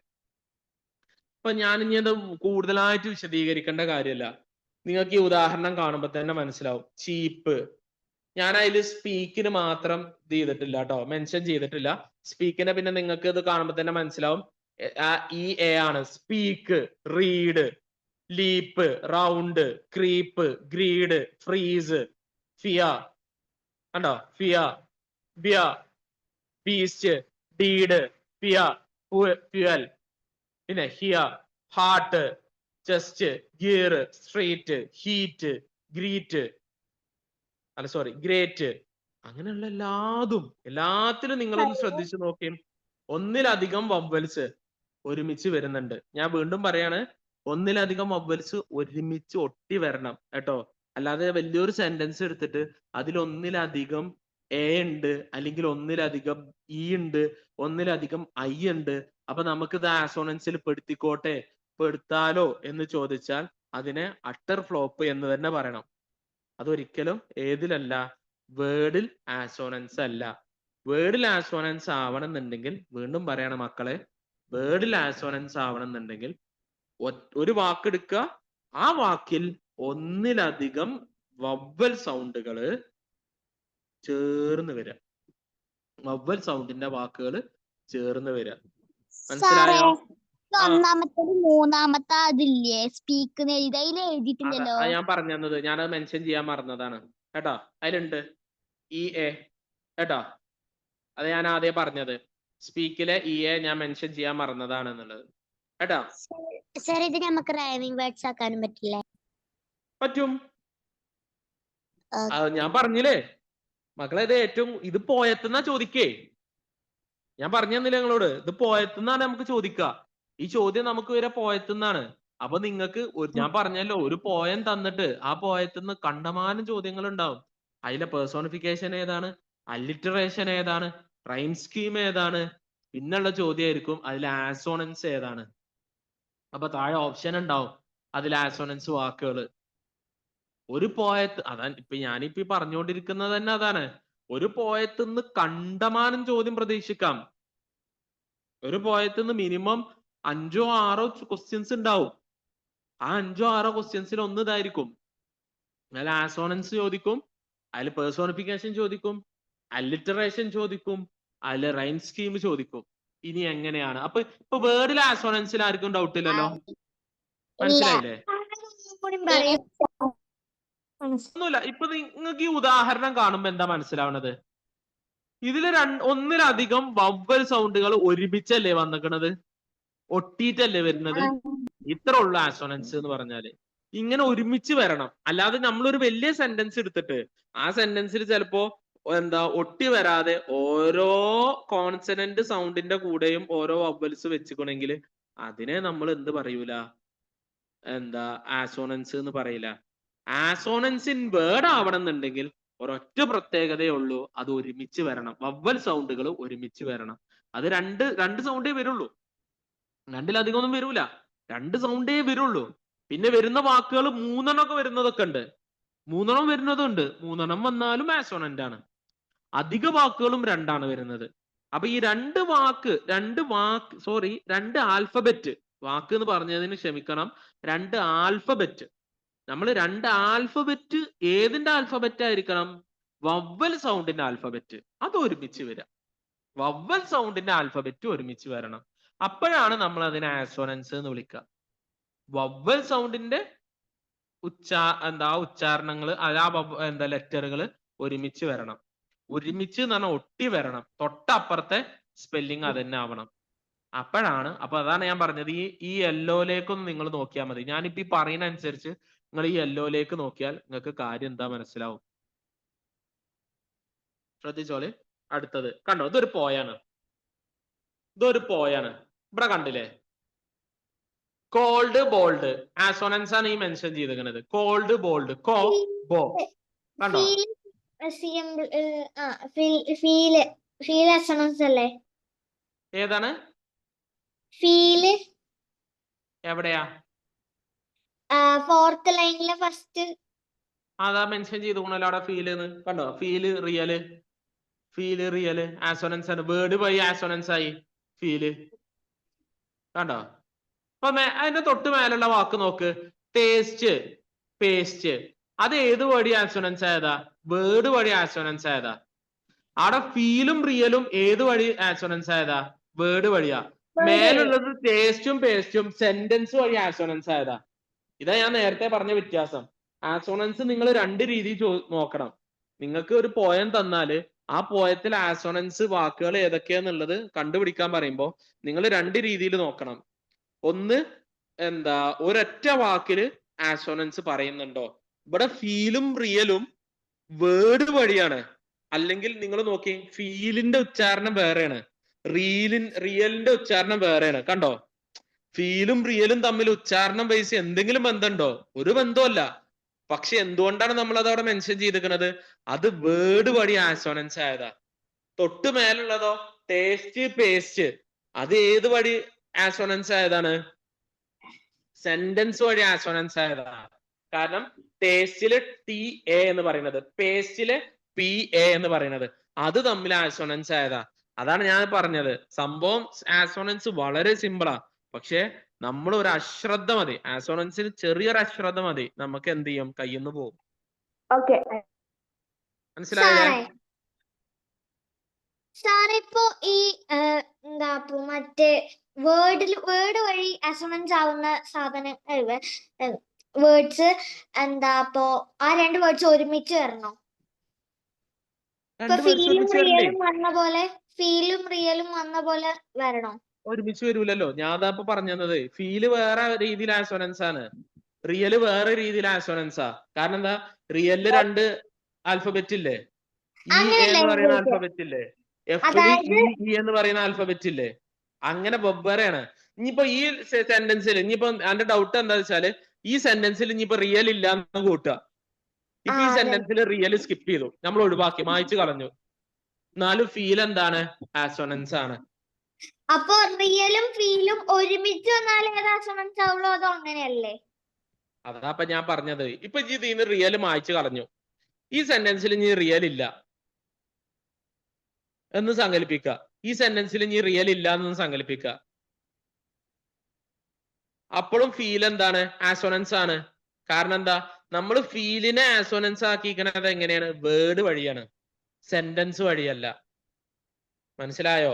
അപ്പൊ ഞാൻ ഇനി അത് കൂടുതലായിട്ട് വിശദീകരിക്കേണ്ട കാര്യമല്ല. നിങ്ങൾക്ക് ഈ ഉദാഹരണം കാണുമ്പോൾ തന്നെ മനസ്സിലാവും. ചീപ്പ്, ഞാൻ അതിൽ സ്പീക്കിന് മാത്രം ഇത് ചെയ്തിട്ടില്ല കേട്ടോ, മെൻഷൻ ചെയ്തിട്ടില്ല. സ്പീക്കിനെ പിന്നെ നിങ്ങൾക്ക് ഇത് കാണുമ്പോൾ തന്നെ മനസ്സിലാവും. EA ആണ്. Speak, read, leap, round, creep, greed, freeze, fear. കണ്ടോ? Fear, beer, beast, deed, fear, fuel. പിന്നെ here, heart, chest, gear, street, heat, great, അങ്ങനെയുള്ള എല്ലാത്തിലും നിങ്ങളൊന്ന് ശ്രദ്ധിച്ചു നോക്കിയും ഒന്നിലധികം വവ്വൽസ് ഒരുമിച്ച് വരുന്നുണ്ട്. ഞാൻ വീണ്ടും പറയാണ്, ഒന്നിലധികം വവ്വൽസ് ഒരുമിച്ച് ഒട്ടി വരണം കേട്ടോ. അല്ലാതെ വലിയൊരു സെന്റൻസ് എടുത്തിട്ട് അതിൽ ഒന്നിലധികം എ ഉണ്ട്, അല്ലെങ്കിൽ ഒന്നിലധികം ഇ ഉണ്ട്, ഒന്നിലധികം ഐ ഉണ്ട്, അപ്പൊ നമുക്ക് ഇത് ആസോണൻസിൽ പെടുത്താലോ എന്ന് ചോദിച്ചാൽ അതിനെ അട്ടർ ഫ്ലോപ്പ് എന്ന് തന്നെ പറയണം. അതൊരിക്കലും ഏതിലല്ല, വേർഡിൽ ആസോണൻസ് അല്ല. വേർഡിൽ ആസോണൻസ് ആവണമെന്നുണ്ടെങ്കിൽ, വീണ്ടും പറയണം മക്കളെ, വേർഡിൽ ആസോണൻസ് ആവണമെന്നുണ്ടെങ്കിൽ ഒരു വാക്കെടുക്കുക, ആ വാക്കിൽ ഒന്നിലധികം വവ്വൽ സൗണ്ടുകൾ ചേർന്ന് വരിക. വവ്വൽ സൗണ്ടിന്റെ വാക്കുകൾ ചേർന്ന് വരിക. മനസ്സിലായോ? ഒന്നാമത്തത് മൂന്നാമത്തെ അതില്ലേ സ്പീക്ക് എഴുതിയിട്ടില്ലല്ലോ. ഞാൻ പറഞ്ഞു തന്നത്, ഞാനത് മെൻഷൻ ചെയ്യാൻ മറന്നതാണ് കേട്ടോ. അതിലുണ്ട് ഇ എ കേട്ടോ. അത് ഞാൻ ആദ്യം പറഞ്ഞത്, സ്പീക്കിലെ ഇ എ ഞാൻ മെൻഷൻ ചെയ്യാൻ മറന്നതാണ് എന്നുള്ളത് കേട്ടോ. സർ, ഇത് നമുക്ക് റൈമിംഗ് വേർഡ്സ് ആക്കാനും പറ്റില്ലേ? പറ്റും. ഞാൻ പറഞ്ഞില്ലേ മക്കളെ, ഇത് പോയത്തുന്നാ ചോദിക്കേ. ഞാൻ പറഞ്ഞു തന്നില്ല നിങ്ങളോട്, ഇത് പോയത്തുനിന്നാണ് നമുക്ക് ചോദിക്കുക. ഈ ചോദ്യം നമുക്ക് വരെ പോയത്തുനിന്നാണ്. അപ്പൊ നിങ്ങൾക്ക് ഞാൻ പറഞ്ഞല്ലോ, ഒരു പോയം തന്നിട്ട് ആ പോയത്തുനിന്ന് കണ്ടമാനം ചോദ്യങ്ങൾ ഉണ്ടാവും. അതിലെ പേഴ്സോണിഫിക്കേഷൻ ഏതാണ്, അല്ലിറ്ററേഷൻ ഏതാണ്, റൈം സ്കീം ഏതാണ്, പിന്നുള്ള ചോദ്യമായിരിക്കും അതിൽ ആസോണൻസ് ഏതാണ്. അപ്പൊ താഴെ ഓപ്ഷൻ ഉണ്ടാവും അതിൽ ആസോണൻസ് വാക്കുകൾ. ഒരു പോയത്ത്, ഞാനിപ്പോ പറഞ്ഞുകൊണ്ടിരിക്കുന്നത് തന്നെ അതാണ്. ഒരു പോയത്തുനിന്ന് കണ്ടമാനം ചോദ്യം പ്രതീക്ഷിക്കാം. ഒരു പോയത്തുനിന്ന് മിനിമം 5 or 6 ക്വസ്റ്റ്യൻസ് ഉണ്ടാവും. ആ 5 or 6 ക്വസ്റ്റ്യൻസിൽ ഒന്ന് ഇതായിരിക്കും. അതിൽ ആസോണൻസ് ചോദിക്കും, അതിൽ പേഴ്സോണിഫിക്കേഷൻ ചോദിക്കും, അല്ലിറ്ററേഷൻ ചോദിക്കും, അതിൽ റൈം സ്കീം ചോദിക്കും. ഇനി എങ്ങനെയാണ്? ഇപ്പൊ വേർഡിൽ ആസോണൻസിൽ ആർക്കും ഡൗട്ട് ഇല്ലല്ലോ? മനസ്സിലായില്ലേ? ഒന്നുമില്ല. ഇപ്പൊ നിങ്ങൾക്ക് ഈ ഉദാഹരണം കാണുമ്പോ എന്താ മനസ്സിലാവണത്? ഇതില് ഒന്നിലധികം വവ്വൽ സൗണ്ടുകൾ ഒരുമിച്ചല്ലേ വന്നിക്കണത്, ഒട്ടിയിട്ടല്ലേ വരുന്നത്. ഇത്ര ഉള്ളു ആസോണൻസ് എന്ന് പറഞ്ഞാല്. ഇങ്ങനെ ഒരുമിച്ച് വരണം. അല്ലാതെ നമ്മളൊരു വലിയ സെന്റൻസ് എടുത്തിട്ട് ആ സെന്റൻസിൽ ചിലപ്പോ ഒട്ടി വരാതെ ഓരോ കോൺസണന്റ് സൗണ്ടിന്റെ കൂടെയും ഓരോ വവ്വൽസ് വെച്ചിക്കണെങ്കിൽ അതിനെ നമ്മൾ എന്ത് പറയൂല, ആസോണൻസ് എന്ന് പറയില്ല. ആസോണൻസ് ഇൻ വേർഡ് ആവണം എന്നുണ്ടെങ്കിൽ ഒരൊറ്റ പ്രത്യേകതയേ ഉള്ളൂ, അത് ഒരുമിച്ച് വരണം. വവ്വൽ സൗണ്ടുകൾ ഒരുമിച്ച് വരണം. അത് രണ്ട് സൗണ്ടേ വരുള്ളൂ, രണ്ടിലധികം ഒന്നും വരൂല. 2 സൗണ്ടേ വരുള്ളൂ. പിന്നെ വരുന്ന വാക്കുകൾ 3 ഒക്കെ വരുന്നതൊക്കെ ഉണ്ട്, 3 വരുന്നതുണ്ട്. 3 വന്നാലും ആസോണന്റ് ആണ്. അധിക വാക്കുകളും 2 വരുന്നത്. അപ്പൊ ഈ രണ്ട് ആൽഫബറ്റ്, വാക്ക് എന്ന് പറഞ്ഞതിന് ക്ഷമിക്കണം, 2 ആൽഫബറ്റ്. നമ്മൾ 2 ആൽഫബറ്റ് ഏതിന്റെ ആൽഫബറ്റ് ആയിരിക്കണം? വവ്വൽ സൗണ്ടിന്റെ ആൽഫബറ്റ്. അത് ഒരുമിച്ച് വരിക. വവ്വൽ സൗണ്ടിന്റെ ആൽഫബറ്റ് ഒരുമിച്ച് വരണം. അപ്പോഴാണ് നമ്മൾ അതിനെ ആസോണൻസ് എന്ന് വിളിക്കുക. വവ്വൽ സൗണ്ടിന്റെ ഉച്ചാരണങ്ങൾ, ലെറ്ററുകൾ ഒരുമിച്ച് വരണം. ഒരുമിച്ച് എന്ന് പറഞ്ഞാൽ ഒട്ടി വരണം. തൊട്ടപ്പുറത്തെ സ്പെല്ലിങ് അത് തന്നെ ആവണം. അപ്പോഴാണ്. അപ്പൊ അതാണ് ഞാൻ പറഞ്ഞത്, ഈ യെല്ലോയിലേക്കൊന്ന് നിങ്ങൾ നോക്കിയാൽ മതി. ഞാനിപ്പോ ഈ പറയുന്ന അനുസരിച്ച് നിങ്ങൾ ഈ യെല്ലോയിലേക്ക് നോക്കിയാൽ നിങ്ങൾക്ക് കാര്യം എന്താ മനസ്സിലാവും. ശ്രദ്ധിച്ചോളെ. അടുത്തത് കണ്ടോ, ഇതൊരു പോയാണ്. ഇവിടെ കണ്ടില്ലേ? കോൾഡ് ബോൾഡ് ആസോണൻസ് ആണ് ഈ മെൻഷൻ ചെയ്തിരിക്കുന്നത്. കോൾഡ് ബോൾഡ്, ബോ. കണ്ടോ? ഏതാണ്? എവിടെയാ? 4th ലൈനിലെ ഫസ്റ്റ്. അതാ മെൻഷൻ ചെയ്തോണല്ലോ അവിടെ, ഫീല്. കണ്ടോ? ഫീല് റിയല് ആസോണൻസ് ആണ്. വേർഡ് വഴി ആസോണൻസ് ആയി ഫീല്. കണ്ടോ? അപ്പൊ അതിന്റെ തൊട്ട് മേലുള്ള വാക്ക് നോക്ക്, ടേസ്റ്റ്, പേസ്റ്റ്. അത് ഏത് വഴി ആസോണൻസ് ആയതാ? വേർഡ് വഴി ആസോണൻസ് ആയതാ. അവിടെ ഫീലും റിയലും ഏത് വഴി ആസോണൻസ് ആയതാ? വേർഡ് വഴിയാ. മേലുള്ളത് ടേസ്റ്റും പേസ്റ്റും സെന്റൻസ് വഴി ആസോണൻസ് ആയതാ. ഇതാ ഞാൻ നേരത്തെ പറഞ്ഞ വ്യത്യാസം. ആസോണൻസ് നിങ്ങൾ 2 രീതിയിൽ നോക്കണം. നിങ്ങൾക്ക് ഒരു പോയം തന്നാല് ആ പോയത്തിൽ ആസോണൻസ് വാക്കുകൾ ഏതൊക്കെയാന്നുള്ളത് കണ്ടുപിടിക്കാൻ പറയുമ്പോ നിങ്ങൾ 2 രീതിയിൽ നോക്കണം. ഒന്ന്, ഒരൊറ്റ വാക്കില് ആസോണൻസ് പറയുന്നുണ്ടോ? ഇവിടെ ഫീലും റിയലും വേർഡ് വഴിയാണ്. അല്ലെങ്കിൽ നിങ്ങൾ നോക്കി ഫീലിന്റെ ഉച്ചാരണം വേറെയാണ്, റിയലിന്റെ ഉച്ചാരണം വേറെയാണ്. കണ്ടോ? ഫീലും റിയലും തമ്മിൽ ഉച്ചാരണം ബേസ് എന്തെങ്കിലും ബന്ധമുണ്ടോ? ഒരു ബന്ധമല്ല. പക്ഷെ എന്തുകൊണ്ടാണ് നമ്മൾ അത് അവിടെ മെൻഷൻ ചെയ്തിരിക്കുന്നത്? അത് വേർഡ് വഴി ആസോണൻസ് ആയതാ. തൊട്ട് മേലുള്ളതോ ടേസ്റ്റ് പേസ്റ്റ്, അത് ഏത് വഴി ആസോണൻസ് ആയതാണ്? സെന്റൻസ് വഴി ആസോണൻസ് ആയതാ. കാരണം ടേസ്റ്റില് TA എന്ന് പറയുന്നത്, പേസ്റ്റില് PA എന്ന് പറയുന്നത്, അത് തമ്മിൽ ആസോണൻസ് ആയതാ. അതാണ് ഞാൻ പറഞ്ഞത്. സംഭവം ആസോണൻസ് വളരെ സിമ്പിളാ. പക്ഷെ നമ്മൾ ഒരു അശ്രദ്ധ മതി, ആസോണൻസിന് ചെറിയൊരു അശ്രദ്ധ മതി, നമുക്ക് എന്ത് ചെയ്യും? കയ്യിന്ന് പോകും. മനസ്സിലായില്ലേ? സാറേ ഇപ്പൊ ഈ എന്താ മറ്റേ വേർഡ് വഴി അസോണൻസ് ആവുന്ന വേർഡ്സ് എന്താ അപ്പോ ആ 2 വേർഡ്സ് ഒരുമിച്ച് വരണോ? ഇപ്പൊ ഫീലും റിയലും വന്ന പോലെ വരണോ? ഒരുമിച്ച് വരൂലല്ലോ. ഞാൻ അതാ ഇപ്പൊ പറഞ്ഞത്. ഫീല് വേറെ രീതിയിൽ ആസോണൻസ് ആണ്, റിയല് വേറെ രീതിയിൽ ആസോണൻസാ. കാരണം എന്താ? റിയലില് 2 ആൽഫബറ്റ് ഇല്ലേ? എന്ന് പറയുന്ന ആൽഫബറ്റ് ഇല്ലേ? എഫില് ഇ എന്ന് പറയുന്ന ആൽഫബറ്റ് ഇല്ലേ? അങ്ങനെ വെവ്വേറെയാണ്. ഇനിയിപ്പോ ഈ സെന്റൻസിൽ ഇനിയിപ്പോ എന്റെ ഡൗട്ട് എന്താ വെച്ചാല്, ഈ സെന്റൻസിൽ ഇനിയിപ്പോ റിയൽ ഇല്ലാന്ന് കൂട്ടുക. ഇപ്പൊ ഈ സെന്റൻസിൽ റിയൽ സ്കിപ്പ് ചെയ്തു, നമ്മൾ ഒഴിവാക്കി, മായ്ച്ചു കളഞ്ഞു. എന്നാലും ഫീൽ എന്താണ്? ആസോണൻസ് ആണ്. അപ്പൊ റിയലും ഫീലും ഒരുമിച്ച് വന്നാലേ ഏത് അസോണൻസ് ആവുള്ളൂ? അതോ അങ്ങനെയല്ലേ? അതാ അപ്പൊ ഞാൻ പറഞ്ഞത്. ഇപ്പൊ ഇതിന്ന് റിയൽ മായ്ച്ചു കളഞ്ഞു, ഈ സെന്റൻസിൽ ഇനി റിയൽ ഇല്ല എന്ന് സങ്കല്പിക്കുക. ഈ സെന്റൻസിൽ ഇനി റിയൽ ഇല്ല എന്ന് സങ്കല്പിക്കുക. അപ്പോഴും ഫീൽ എന്താണ്? ആസോണൻസ് ആണ്. കാരണം എന്താ? നമ്മൾ ഫീലിനെ ആസോണൻസ് ആക്കിയിരിക്കണത് എങ്ങനെയാണ്? വേർഡ് വഴിയാണ്, സെന്റൻസ് വഴിയല്ല. മനസ്സിലായോ?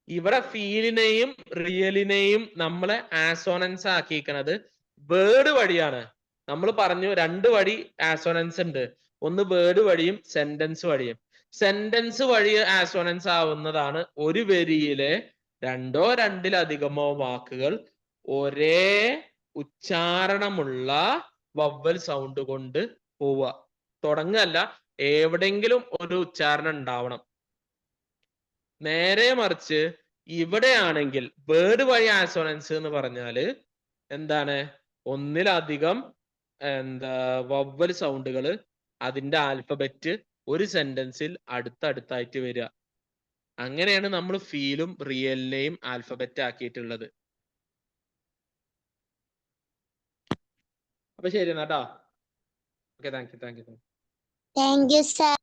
ഇവിടെ ഫീലിനെയും റിയലിനെയും നമ്മളെ ആസോണൻസ് ആക്കിയിരിക്കണത് വേർഡ് വഴിയാണ്. നമ്മൾ പറഞ്ഞു 2 വഴി ആസോണൻസ് ഉണ്ട്, ഒന്ന് വേർഡ് വഴിയും സെന്റൻസ് വഴിയും. സെന്റൻസ് വഴി ആസോണൻസ് ആവുന്നതാണ് ഒരു വരിയിലെ 2ഓ 2-ലധികമോ വാക്കുകൾ ഒരേ ഉച്ചാരണമുള്ള വവ്വൽ സൗണ്ട് കൊണ്ട് പോവുക. തുടങ്ങല്ല, എവിടെങ്കിലും ഒരു ഉച്ചാരണം ഉണ്ടാവണം. നേരെ മറിച്ച് ഇവിടെയാണെങ്കിൽ വേർഡ് വഴി ആസോണൻസ് എന്ന് പറഞ്ഞാല് എന്താണ്? ഒന്നിലധികം വവ്വൽ സൗണ്ടുകൾ, അതിന്റെ ആൽഫബറ്റ് ഒരു സെന്റൻസിൽ അടുത്തടുത്തായിട്ട് വരിക. അങ്ങനെയാണ് നമ്മൾ ഫീലും റിയലിനെയും ആൽഫബറ്റ് ആക്കിയിട്ടുള്ളത്. അപ്പൊ ശരി എന്നാ. Okay, thank you. Thank you sir. Thank you, sir.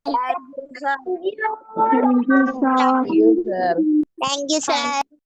Thank you sir.